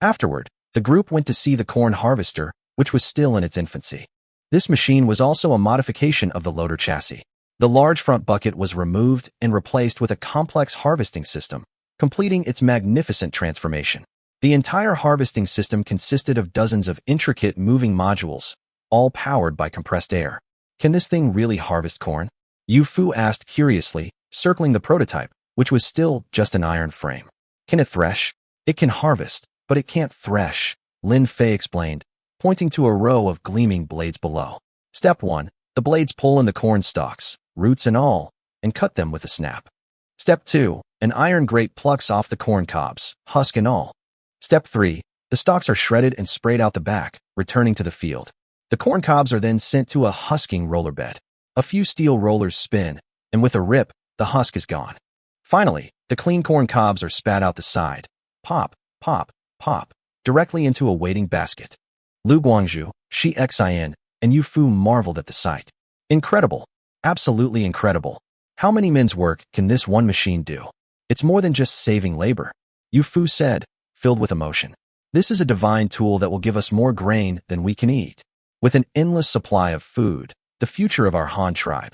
Afterward, the group went to see the corn harvester, which was still in its infancy. This machine was also a modification of the loader chassis. The large front bucket was removed and replaced with a complex harvesting system, completing its magnificent transformation. The entire harvesting system consisted of dozens of intricate moving modules, all powered by compressed air. Can this thing really harvest corn? Yu Fu asked curiously, circling the prototype, which was still just an iron frame. Can it thresh? It can harvest, but it can't thresh, Lin Fei explained, pointing to a row of gleaming blades below. Step 1. The blades pull in the corn stalks, roots and all, and cut them with a snap. Step 2. An iron grate plucks off the corn cobs, husk and all. Step 3. The stalks are shredded and sprayed out the back, returning to the field. The corn cobs are then sent to a husking roller bed. A few steel rollers spin, and with a rip, the husk is gone. Finally, the clean corn cobs are spat out the side. Pop, pop, pop, directly into a waiting basket. Lu Guangzhu, Shi Xin, and Yu Fu marveled at the sight. Incredible. Absolutely incredible. How many men's work can this one machine do? It's more than just saving labor, Yu Fu said, filled with emotion. This is a divine tool that will give us more grain than we can eat. With an endless supply of food, the future of our Han tribe.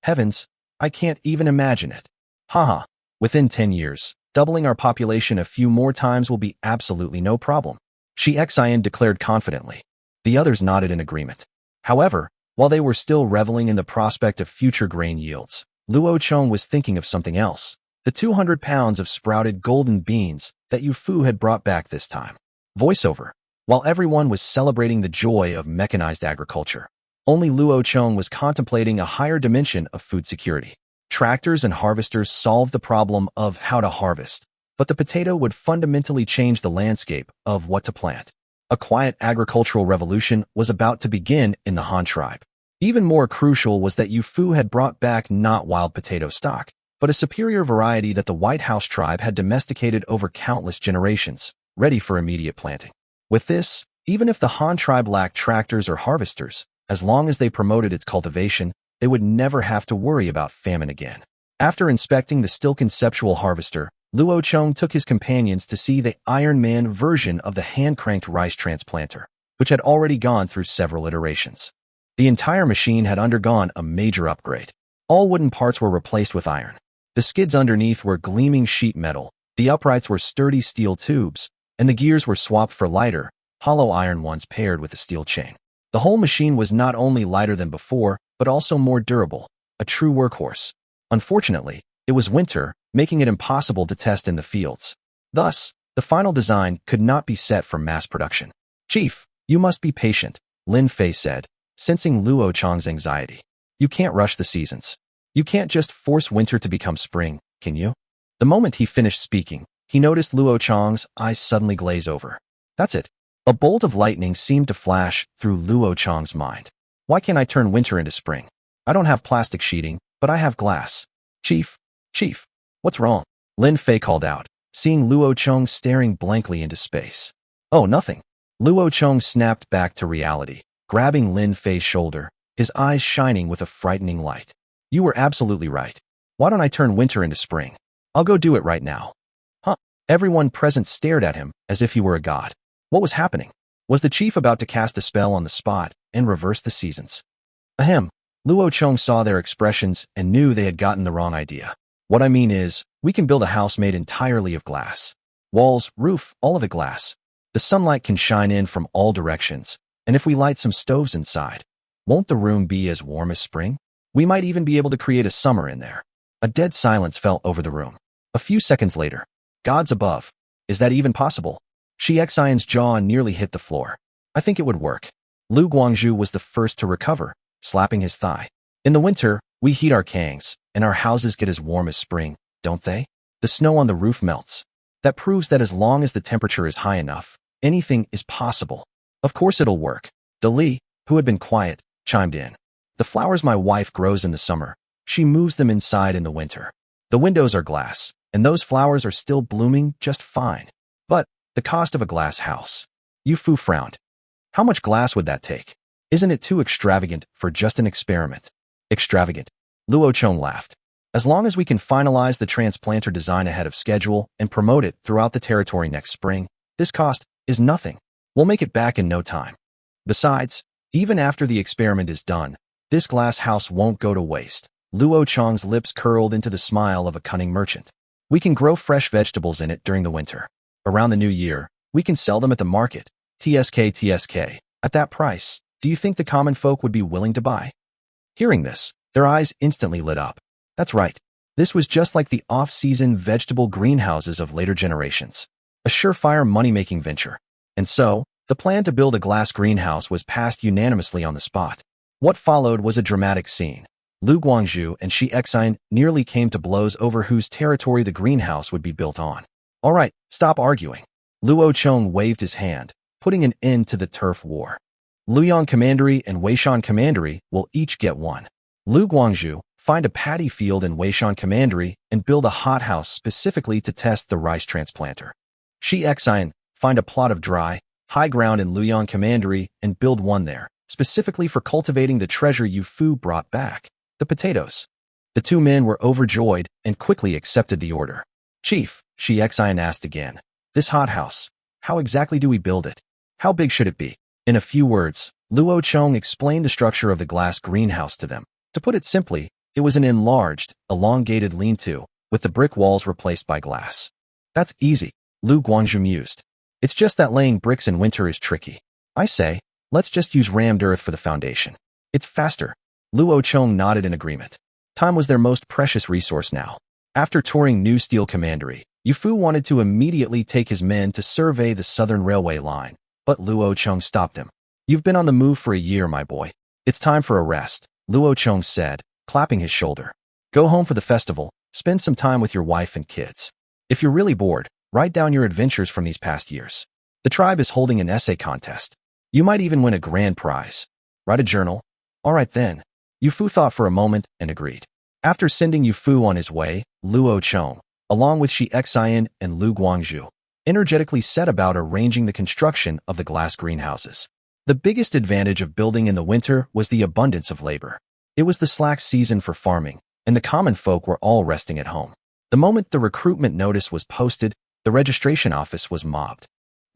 Heavens, I can't even imagine it. Haha. Within 10 years, doubling our population a few more times will be absolutely no problem, Shi Xin declared confidently. The others nodded in agreement. However, while they were still reveling in the prospect of future grain yields, Luo Chong was thinking of something else. The 200 pounds of sprouted golden beans that Yu Fu had brought back this time. Voiceover. While everyone was celebrating the joy of mechanized agriculture, only Luo Chong was contemplating a higher dimension of food security. Tractors and harvesters solved the problem of how to harvest, but the potato would fundamentally change the landscape of what to plant. A quiet agricultural revolution was about to begin in the Han tribe. Even more crucial was that Yu Fu had brought back not wild potato stock, but a superior variety that the White House tribe had domesticated over countless generations, ready for immediate planting. With this, even if the Han tribe lacked tractors or harvesters, as long as they promoted its cultivation, they would never have to worry about famine again. After inspecting the still conceptual harvester, Luo Chong took his companions to see the Iron Man version of the hand-cranked rice transplanter. which had already gone through several iterations. The entire machine had undergone a major upgrade. All wooden parts were replaced with iron. The skids underneath were gleaming sheet metal, the uprights were sturdy steel tubes, and the gears were swapped for lighter, hollow iron ones paired with a steel chain. The whole machine was not only lighter than before, but also more durable, a true workhorse. Unfortunately, it was winter, making it impossible to test in the fields. Thus, the final design could not be set for mass production. "Chief, you must be patient," Lin Fei said, sensing Luo Chang's anxiety. "You can't rush the seasons. You can't just force winter to become spring, can you?" The moment he finished speaking, he noticed Luo Chang's eyes suddenly glaze over. That's it. A bolt of lightning seemed to flash through Luo Chang's mind. "Why can't I turn winter into spring? I don't have plastic sheeting, but I have glass." Chief, what's wrong?" Lin Fei called out, seeing Luo Chang staring blankly into space. "Oh, nothing." Luo Chang snapped back to reality, grabbing Lin Fei's shoulder, his eyes shining with a frightening light. "You were absolutely right. Why don't I turn winter into spring? I'll go do it right now." Huh? Everyone present stared at him as if he were a god. What was happening? Was the chief about to cast a spell on the spot and reverse the seasons? Ahem. Luo Chang saw their expressions and knew they had gotten the wrong idea. "What I mean is, we can build a house made entirely of glass. Walls, roof, all of it glass. The sunlight can shine in from all directions, and if we light some stoves inside, won't the room be as warm as spring? We might even be able to create a summer in there." A dead silence fell over the room. A few seconds later, "Gods above, is that even possible?" Shi Xian's jaw nearly hit the floor. "I think it would work." Lu Guangzhu was the first to recover, slapping his thigh. "In the winter, we heat our kangs, and our houses get as warm as spring, don't they? The snow on the roof melts. That proves that as long as the temperature is high enough, anything is possible." "Of course it'll work." De Li, who had been quiet, chimed in. "The flowers my wife grows in the summer, she moves them inside in the winter. The windows are glass, and those flowers are still blooming just fine. But the cost of a glass house." Yu Fu frowned. "How much glass would that take? Isn't it too extravagant for just an experiment?" "Extravagant?" Luo Chang laughed. "As long as we can finalize the transplanter design ahead of schedule and promote it throughout the territory next spring, this cost is nothing. We'll make it back in no time. Besides, even after the experiment is done, this glass house won't go to waste." Luo Chang's lips curled into the smile of a cunning merchant. "We can grow fresh vegetables in it during the winter. Around the new year, we can sell them at the market. TSK. At that price, do you think the common folk would be willing to buy?" Hearing this, their eyes instantly lit up. That's right. This was just like the off-season vegetable greenhouses of later generations. A surefire money-making venture. And so, the plan to build a glass greenhouse was passed unanimously on the spot. What followed was a dramatic scene. Lu Guangzhu and Shi Xian nearly came to blows over whose territory the greenhouse would be built on. "All right, stop arguing." Luo Chang waved his hand, putting an end to the turf war. "Luoyang Commandery and Weishan Commandery will each get one. Lu Guangzhu, find a paddy field in Weishan Commandery and build a hothouse specifically to test the rice transplanter. Shi Xian, find a plot of dry, high ground in Luoyang Commandery and build one there, specifically for cultivating the treasure Yu Fu brought back, the potatoes." The two men were overjoyed and quickly accepted the order. "Chief," Shi Xian asked again, "this hothouse, how exactly do we build it? How big should it be?" In a few words, Luo Chang explained the structure of the glass greenhouse to them. To put it simply, it was an enlarged, elongated lean-to, with the brick walls replaced by glass. "That's easy," Lu Guangzhu mused. "It's just that laying bricks in winter is tricky. I say, let's just use rammed earth for the foundation. It's faster." Luo Chang nodded in agreement. Time was their most precious resource now. After touring New Steel Commandery, Yu Fu wanted to immediately take his men to survey the southern railway line, but Luo Chang stopped him. "You've been on the move for a year, my boy. It's time for a rest," Luo Chang said, clapping his shoulder. "Go home for the festival, spend some time with your wife and kids. If you're really bored, write down your adventures from these past years. The tribe is holding an essay contest. You might even win a grand prize. Write a journal." "All right then." Yu Fu thought for a moment and agreed. After sending Yu Fu on his way, Luo Chang, along with Shi Xian and Lu Guangzhu, energetically set about arranging the construction of the glass greenhouses. The biggest advantage of building in the winter was the abundance of labor. It was the slack season for farming, and the common folk were all resting at home. The moment the recruitment notice was posted, the registration office was mobbed.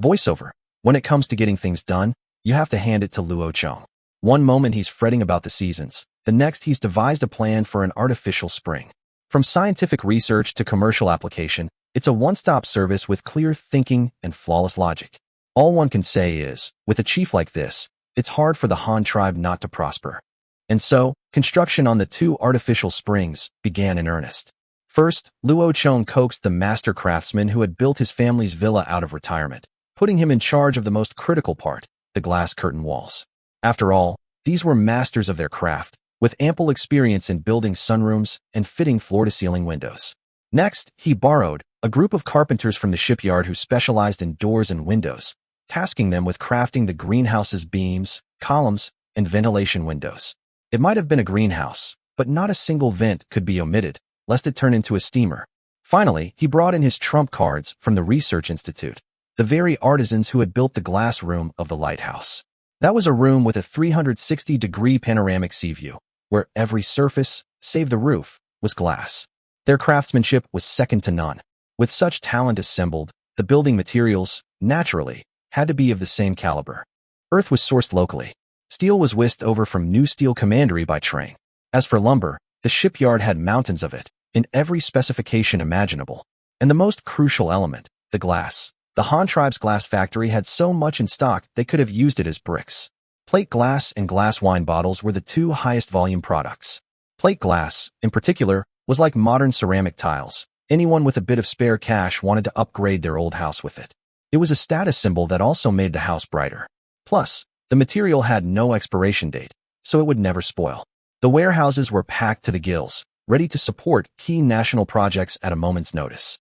Voiceover: when it comes to getting things done, you have to hand it to Luo Chong. One moment he's fretting about the seasons, the next he's devised a plan for an artificial spring. From scientific research to commercial application, it's a one-stop service with clear thinking and flawless logic. All one can say is, with a chief like this, it's hard for the Han tribe not to prosper. And so, construction on the two artificial springs began in earnest. First, Luo Chong coaxed the master craftsman who had built his family's villa out of retirement, putting him in charge of the most critical part, the glass curtain walls. After all, these were masters of their craft, with ample experience in building sunrooms and fitting floor-to-ceiling windows. Next, he borrowed a group of carpenters from the shipyard who specialized in doors and windows, tasking them with crafting the greenhouse's beams, columns, and ventilation windows. It might have been a greenhouse, but not a single vent could be omitted, lest it turn into a steamer. Finally, he brought in his trump cards from the Research Institute, the very artisans who had built the glass room of the lighthouse. That was a room with a 360-degree panoramic sea view, where every surface, save the roof, was glass. Their craftsmanship was second to none. With such talent assembled, the building materials, naturally, had to be of the same caliber. Earth was sourced locally. Steel was whisked over from New Steel Commandery by train. As for lumber, the shipyard had mountains of it, in every specification imaginable. And the most crucial element, the glass. The Han tribe's glass factory had so much in stock they could have used it as bricks. Plate glass and glass wine bottles were the two highest volume products. Plate glass, in particular, was like modern ceramic tiles. Anyone with a bit of spare cash wanted to upgrade their old house with it. It was a status symbol that also made the house brighter. Plus, the material had no expiration date, so it would never spoil. The warehouses were packed to the gills, ready to support key national projects at a moment's notice.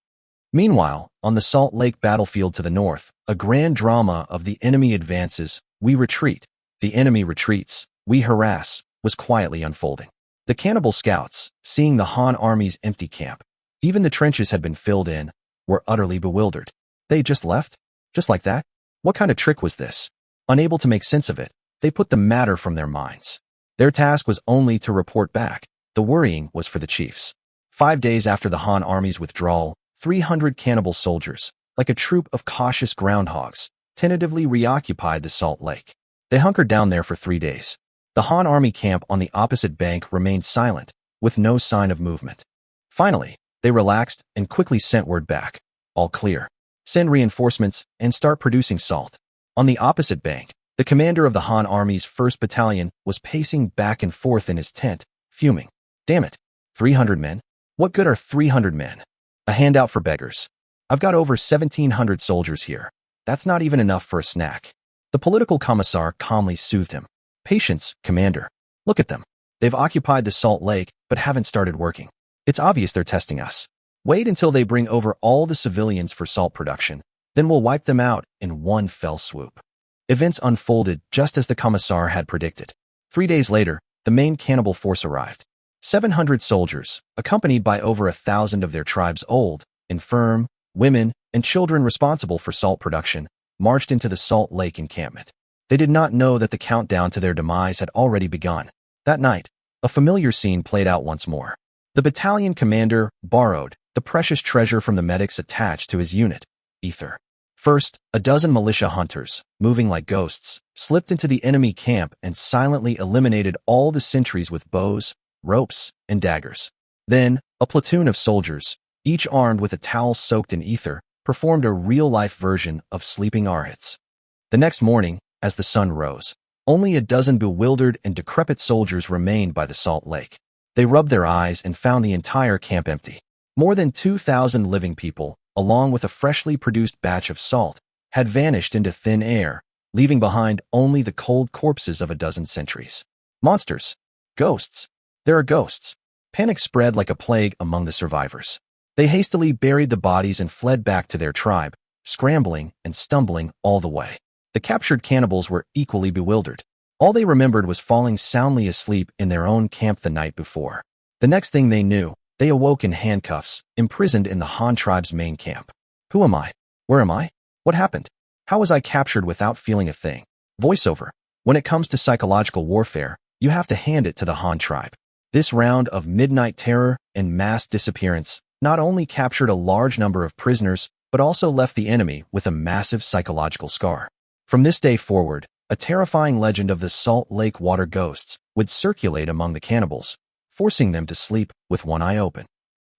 Meanwhile, on the Salt Lake battlefield to the north, a grand drama of the enemy advances, we retreat, the enemy retreats, we harass, was quietly unfolding. The cannibal scouts, seeing the Han army's empty camp, even the trenches had been filled in, were utterly bewildered. They just left? Just like that? What kind of trick was this? Unable to make sense of it, they put the matter from their minds. Their task was only to report back. The worrying was for the chiefs. 5 days after the Han army's withdrawal, 300 cannibal soldiers, like a troop of cautious groundhogs, tentatively reoccupied the Salt Lake. They hunkered down there for 3 days. The Han army camp on the opposite bank remained silent, with no sign of movement. Finally, they relaxed and quickly sent word back. All clear. Send reinforcements and start producing salt. On the opposite bank, the commander of the Han army's 1st Battalion was pacing back and forth in his tent, fuming. Damn it, 300 men? What good are 300 men? A handout for beggars. I've got over 1,700 soldiers here. That's not even enough for a snack. The political commissar calmly soothed him. Patience, Commander. Look at them. They've occupied the Salt Lake, but haven't started working. It's obvious they're testing us. Wait until they bring over all the civilians for salt production. Then we'll wipe them out in one fell swoop. Events unfolded just as the commissar had predicted. 3 days later, the main cannibal force arrived. 700 soldiers, accompanied by over 1,000 of their tribe's old, infirm, women, and children responsible for salt production, marched into the Salt Lake encampment. They did not know that the countdown to their demise had already begun. That night, a familiar scene played out once more. The battalion commander borrowed the precious treasure from the medics attached to his unit, ether. First, a dozen militia hunters, moving like ghosts, slipped into the enemy camp and silently eliminated all the sentries with bows, ropes, and daggers. Then, a platoon of soldiers, each armed with a towel soaked in ether, performed a real-life version of sleeping Arhats. The next morning, as the sun rose, only a dozen bewildered and decrepit soldiers remained by the Salt Lake. They rubbed their eyes and found the entire camp empty. More than 2,000 living people, along with a freshly produced batch of salt, had vanished into thin air, leaving behind only the cold corpses of a dozen sentries. Monsters. Ghosts. There are ghosts. Panic spread like a plague among the survivors. They hastily buried the bodies and fled back to their tribe, scrambling and stumbling all the way. The captured cannibals were equally bewildered. All they remembered was falling soundly asleep in their own camp the night before. The next thing they knew, they awoke in handcuffs, imprisoned in the Han tribe's main camp. Who am I? Where am I? What happened? How was I captured without feeling a thing? Voiceover. When it comes to psychological warfare, you have to hand it to the Han tribe. This round of midnight terror and mass disappearance not only captured a large number of prisoners, but also left the enemy with a massive psychological scar. From this day forward, a terrifying legend of the Salt Lake water ghosts would circulate among the cannibals, forcing them to sleep with one eye open.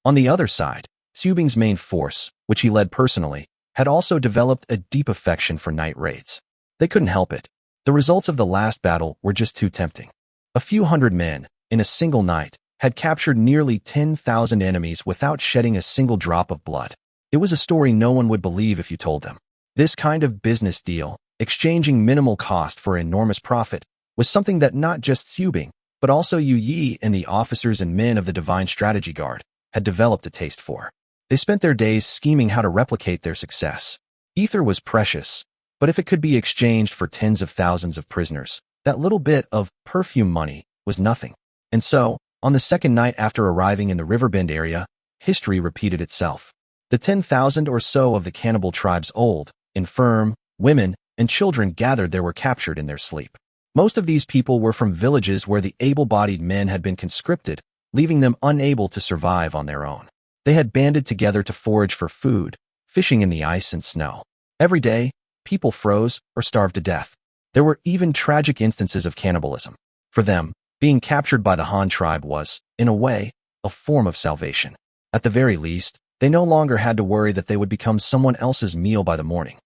On the other side, Subing's main force, which he led personally, had also developed a deep affection for night raids. They couldn't help it. The results of the last battle were just too tempting. A few hundred men, in a single night, had captured nearly 10,000 enemies without shedding a single drop of blood. It was a story no one would believe if you told them. This kind of business deal, exchanging minimal cost for enormous profit, was something that not just Subing, but also Yu Yi and the officers and men of the Divine Strategy Guard had developed a taste for. They spent their days scheming how to replicate their success. Ether was precious, but if it could be exchanged for tens of thousands of prisoners, that little bit of perfume money was nothing. And so, on the second night after arriving in the Riverbend area, history repeated itself. The 10,000 or so of the cannibal tribe's old, infirm, women, and children gathered there were captured in their sleep. Most of these people were from villages where the able-bodied men had been conscripted, leaving them unable to survive on their own. They had banded together to forage for food, fishing in the ice and snow. Every day, people froze or starved to death. There were even tragic instances of cannibalism. For them, being captured by the Han tribe was, in a way, a form of salvation. At the very least, they no longer had to worry that they would become someone else's meal by the morning.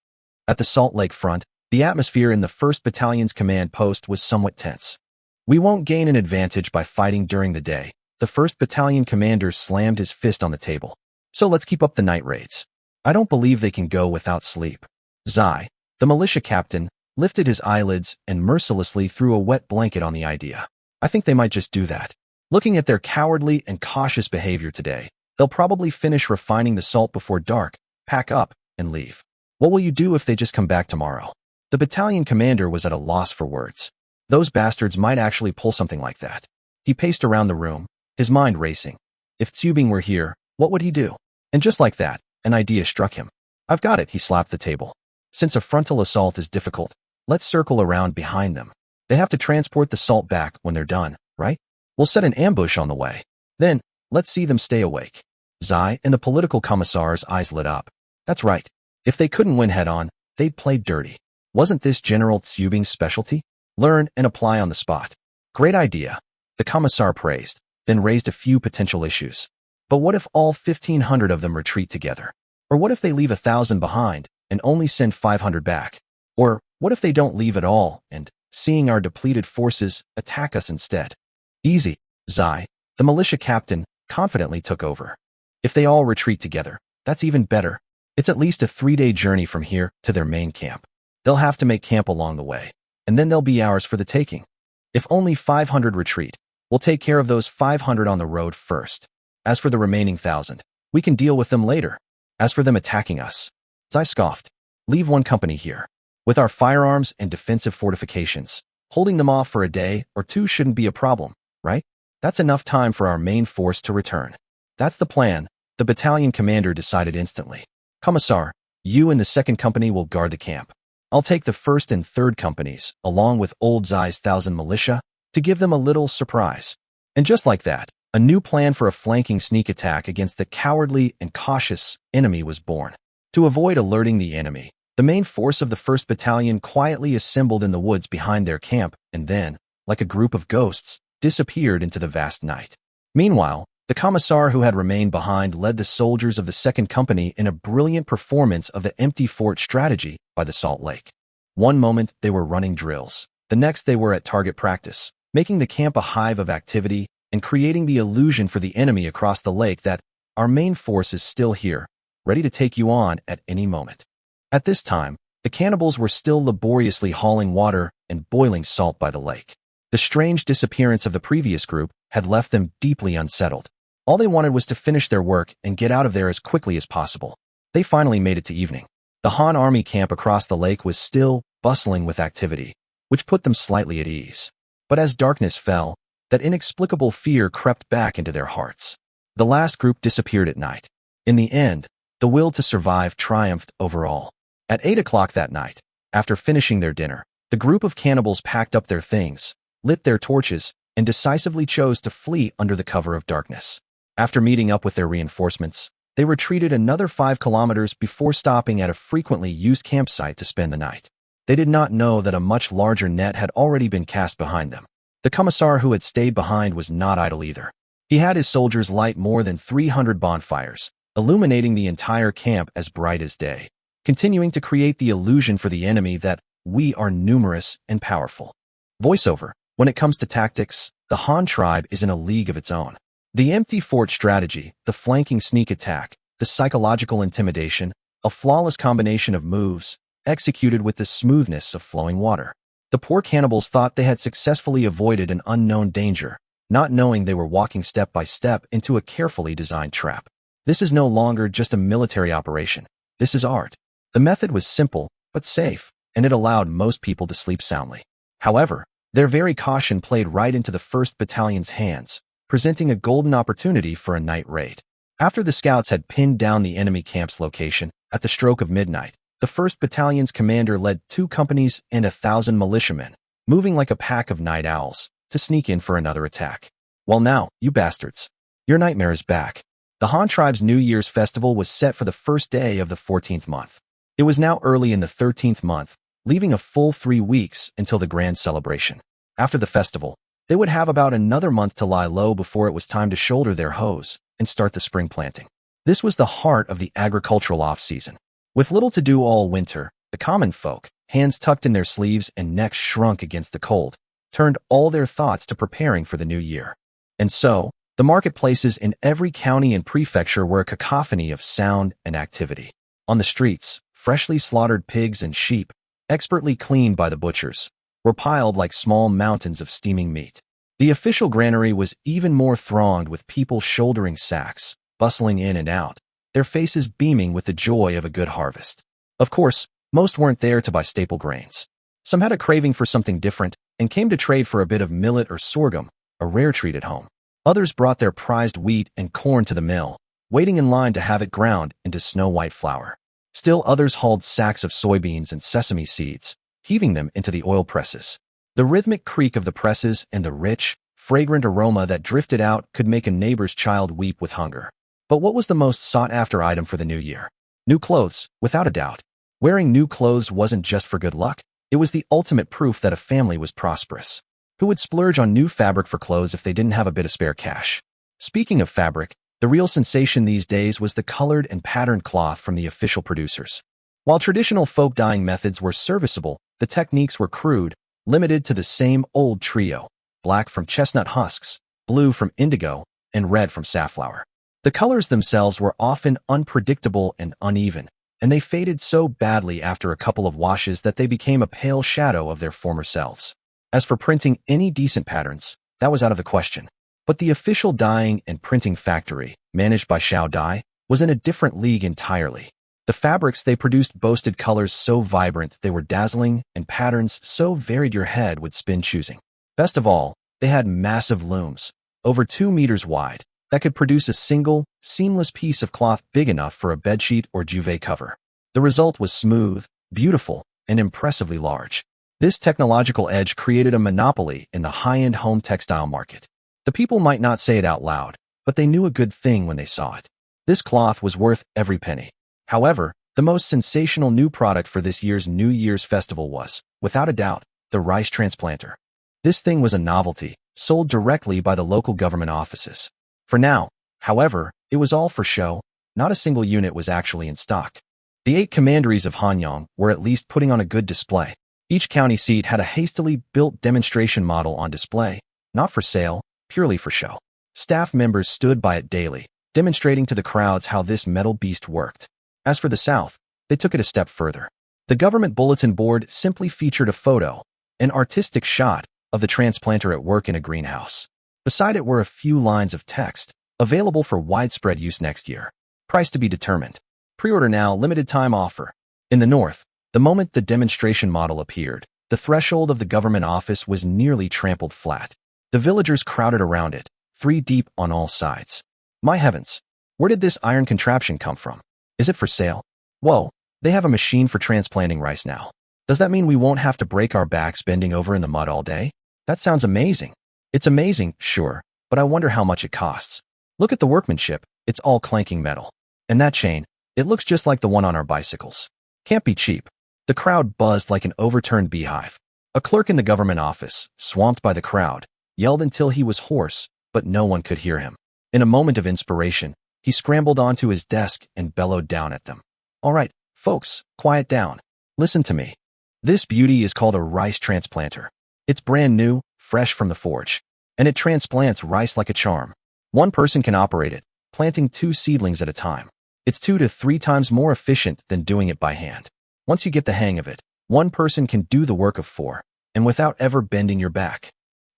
At the Salt Lake front, the atmosphere in the 1st Battalion's command post was somewhat tense. "We won't gain an advantage by fighting during the day," the 1st Battalion commander slammed his fist on the table. "So let's keep up the night raids. I don't believe they can go without sleep." Zai, the militia captain, lifted his eyelids and mercilessly threw a wet blanket on the idea. "I think they might just do that. Looking at their cowardly and cautious behavior today, they'll probably finish refining the salt before dark, pack up, and leave. What will you do if they just come back tomorrow?" The battalion commander was at a loss for words. Those bastards might actually pull something like that. He paced around the room, his mind racing. If Subing were here, what would he do? And just like that, an idea struck him. "I've got it," he slapped the table. "Since a frontal assault is difficult, let's circle around behind them. They have to transport the salt back when they're done, right? We'll set an ambush on the way. Then, let's see them stay awake." Zai and the political commissar's eyes lit up. That's right. If they couldn't win head-on, they'd play dirty. Wasn't this General Subing's specialty? Learn and apply on the spot. Great idea, the commissar praised, then raised a few potential issues. But what if all 1,500 of them retreat together? Or what if they leave 1,000 behind and only send 500 back? Or what if they don't leave at all and, seeing our depleted forces, attack us instead? Easy, Zai, the militia captain, confidently took over. If they all retreat together, that's even better. It's at least a 3-day journey from here to their main camp. They'll have to make camp along the way, and then they'll be ours for the taking. If only 500 retreat, we'll take care of those 500 on the road first. As for the remaining 1,000, we can deal with them later. As for them attacking us, Zai scoffed. Leave one company here. With our firearms and defensive fortifications, holding them off for a day or two shouldn't be a problem, right? That's enough time for our main force to return. That's the plan, the battalion commander decided instantly. Commissar, you and the 2nd company will guard the camp. I'll take the 1st and 3rd companies, along with old Zai's 1,000 militia, to give them a little surprise. And just like that, a new plan for a flanking sneak attack against the cowardly and cautious enemy was born. To avoid alerting the enemy, the main force of the 1st Battalion quietly assembled in the woods behind their camp and then, like a group of ghosts, disappeared into the vast night. Meanwhile, the commissar who had remained behind led the soldiers of the 2nd Company in a brilliant performance of the empty fort strategy by the Salt Lake. One moment they were running drills, the next they were at target practice, making the camp a hive of activity and creating the illusion for the enemy across the lake that our main force is still here, ready to take you on at any moment. At this time, the cannibals were still laboriously hauling water and boiling salt by the lake. The strange disappearance of the previous group had left them deeply unsettled. All they wanted was to finish their work and get out of there as quickly as possible. They finally made it to evening. The Han army camp across the lake was still bustling with activity, which put them slightly at ease. But as darkness fell, that inexplicable fear crept back into their hearts. The last group disappeared at night. In the end, the will to survive triumphed over all. At 8 o'clock that night, after finishing their dinner, the group of cannibals packed up their things, lit their torches, and decisively chose to flee under the cover of darkness. After meeting up with their reinforcements, they retreated another 5 kilometers before stopping at a frequently used campsite to spend the night. They did not know that a much larger net had already been cast behind them. The commissar who had stayed behind was not idle either. He had his soldiers light more than 300 bonfires, illuminating the entire camp as bright as day, continuing to create the illusion for the enemy that we are numerous and powerful. Voiceover. When it comes to tactics, the Han tribe is in a league of its own. The empty fort strategy, the flanking sneak attack, the psychological intimidation, a flawless combination of moves, executed with the smoothness of flowing water. The poor cannibals thought they had successfully avoided an unknown danger, not knowing they were walking step by step into a carefully designed trap. This is no longer just a military operation. This is art. The method was simple, but safe, and it allowed most people to sleep soundly. However, their very caution played right into the 1st Battalion's hands, presenting a golden opportunity for a night raid. After the scouts had pinned down the enemy camp's location, at the stroke of midnight, the 1st Battalion's commander led 2 companies and 1,000 militiamen, moving like a pack of night owls, to sneak in for another attack. Well now, you bastards. Your nightmare is back. The Han tribe's New Year's festival was set for the first day of the 14th month. It was now early in the 13th month, leaving a full 3 weeks until the grand celebration. After the festival, they would have about another month to lie low before it was time to shoulder their hoes and start the spring planting. This was the heart of the agricultural off-season. With little to do all winter, the common folk, hands tucked in their sleeves and necks shrunk against the cold, turned all their thoughts to preparing for the new year. And so, the marketplaces in every county and prefecture were a cacophony of sound and activity. On the streets, freshly slaughtered pigs and sheep, expertly cleaned by the butchers, were piled like small mountains of steaming meat. The official granary was even more thronged with people shouldering sacks, bustling in and out, their faces beaming with the joy of a good harvest. Of course, most weren't there to buy staple grains. Some had a craving for something different and came to trade for a bit of millet or sorghum, a rare treat at home. Others brought their prized wheat and corn to the mill, waiting in line to have it ground into snow-white flour. Still others hauled sacks of soybeans and sesame seeds, heaving them into the oil presses. The rhythmic creak of the presses and the rich, fragrant aroma that drifted out could make a neighbor's child weep with hunger. But what was the most sought-after item for the new year? New clothes, without a doubt. Wearing new clothes wasn't just for good luck. It was the ultimate proof that a family was prosperous. Who would splurge on new fabric for clothes if they didn't have a bit of spare cash? Speaking of fabric, the real sensation these days was the colored and patterned cloth from the official producers. While traditional folk dyeing methods were serviceable, the techniques were crude, limited to the same old trio: black from chestnut husks, blue from indigo, and red from safflower. The colors themselves were often unpredictable and uneven, and they faded so badly after a couple of washes that they became a pale shadow of their former selves. As for printing any decent patterns, that was out of the question. But the official dyeing and printing factory, managed by Xiao Dye, was in a different league entirely. The fabrics they produced boasted colors so vibrant they were dazzling and patterns so varied your head would spin choosing. Best of all, they had massive looms, over 2 meters wide, that could produce a single, seamless piece of cloth big enough for a bedsheet or duvet cover. The result was smooth, beautiful, and impressively large. This technological edge created a monopoly in the high-end home textile market. The people might not say it out loud, but they knew a good thing when they saw it. This cloth was worth every penny. However, the most sensational new product for this year's New Year's festival was, without a doubt, the rice transplanter. This thing was a novelty, sold directly by the local government offices. For now, however, it was all for show. Not a single unit was actually in stock. The 8 commanderies of Hanyang were at least putting on a good display. Each county seat had a hastily built demonstration model on display, not for sale, purely for show. Staff members stood by it daily, demonstrating to the crowds how this metal beast worked. As for the South, they took it a step further. The government bulletin board simply featured a photo, an artistic shot, of the transplanter at work in a greenhouse. Beside it were a few lines of text, available for widespread use next year. Price to be determined. Pre-order now, limited time offer. In the North, the moment the demonstration model appeared, the threshold of the government office was nearly trampled flat. The villagers crowded around it, 3 deep on all sides. My heavens, where did this iron contraption come from? Is it for sale? Whoa, they have a machine for transplanting rice now. Does that mean we won't have to break our backs bending over in the mud all day? That sounds amazing. It's amazing, sure, but I wonder how much it costs. Look at the workmanship, it's all clanking metal. And that chain, it looks just like the one on our bicycles. Can't be cheap. The crowd buzzed like an overturned beehive. A clerk in the government office, swamped by the crowd, yelled until he was hoarse, but no one could hear him. In a moment of inspiration, he scrambled onto his desk and bellowed down at them. "All right, folks, quiet down. Listen to me. This beauty is called a rice transplanter. It's brand new, fresh from the forge, and it transplants rice like a charm. One person can operate it, planting 2 seedlings at a time. It's 2 to 3 times more efficient than doing it by hand. Once you get the hang of it, one person can do the work of 4, and without ever bending your back.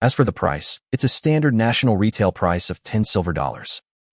As for the price, it's a standard national retail price of $10 silver.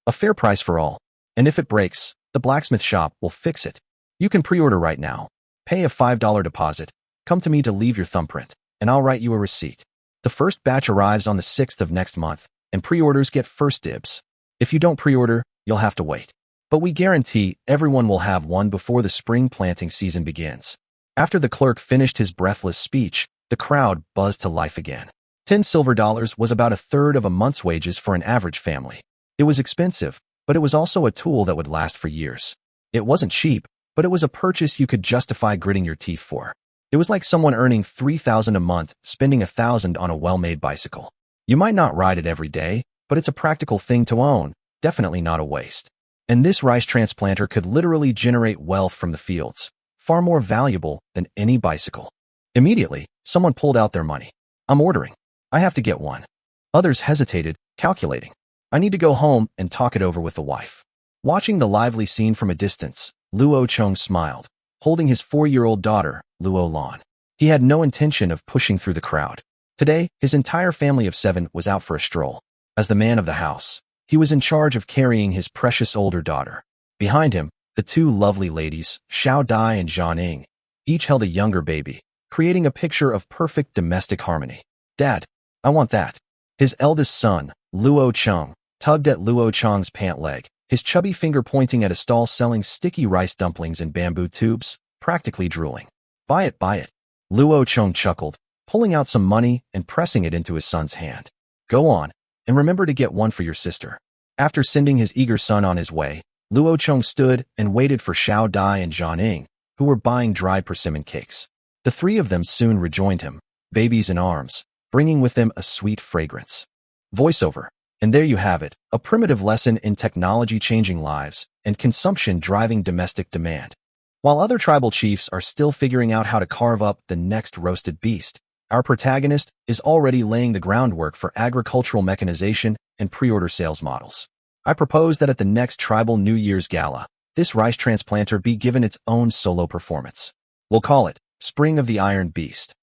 A fair price for all. And if it breaks, the blacksmith shop will fix it. You can pre-order right now. Pay a $5 deposit. Come to me to leave your thumbprint, and I'll write you a receipt. The first batch arrives on the 6th of next month, and pre-orders get first dibs. If you don't pre-order, you'll have to wait. But we guarantee everyone will have one before the spring planting season begins." After the clerk finished his breathless speech, the crowd buzzed to life again. $10 silver was about a third of a month's wages for an average family. It was expensive, but it was also a tool that would last for years. It wasn't cheap, but it was a purchase you could justify gritting your teeth for. It was like someone earning $3,000 a month, spending $1,000 on a well-made bicycle. You might not ride it every day, but it's a practical thing to own, definitely not a waste. And this rice transplanter could literally generate wealth from the fields, far more valuable than any bicycle. Immediately, someone pulled out their money. "I'm ordering. I have to get one." Others hesitated, calculating. "I need to go home and talk it over with the wife." Watching the lively scene from a distance, Luo Chong smiled, holding his 4-year-old daughter, Luo Lan. He had no intention of pushing through the crowd. Today, his entire family of 7 was out for a stroll. As the man of the house, he was in charge of carrying his precious older daughter. Behind him, the 2 lovely ladies, Xiao Dai and Zhang Ying, each held a younger baby, creating a picture of perfect domestic harmony. "Dad, I want that." His eldest son, Luo Chong, tugged at Luo Chong's pant leg, his chubby finger pointing at a stall selling sticky rice dumplings in bamboo tubes, practically drooling. Buy it, buy it." Luo Chong chuckled, pulling out some money and pressing it into his son's hand. "Go on, and remember to get one for your sister." After sending his eager son on his way, Luo Chong stood and waited for Xiao Dai and Zhang Ying, who were buying dried persimmon cakes. The 3 of them soon rejoined him, babies in arms, bringing with them a sweet fragrance. Voiceover. And there you have it, a primitive lesson in technology changing lives and consumption driving domestic demand. While other tribal chiefs are still figuring out how to carve up the next roasted beast, our protagonist is already laying the groundwork for agricultural mechanization and pre-order sales models. I propose that at the next Tribal New Year's Gala, this rice transplanter be given its own solo performance. We'll call it Spring of the Iron Beast.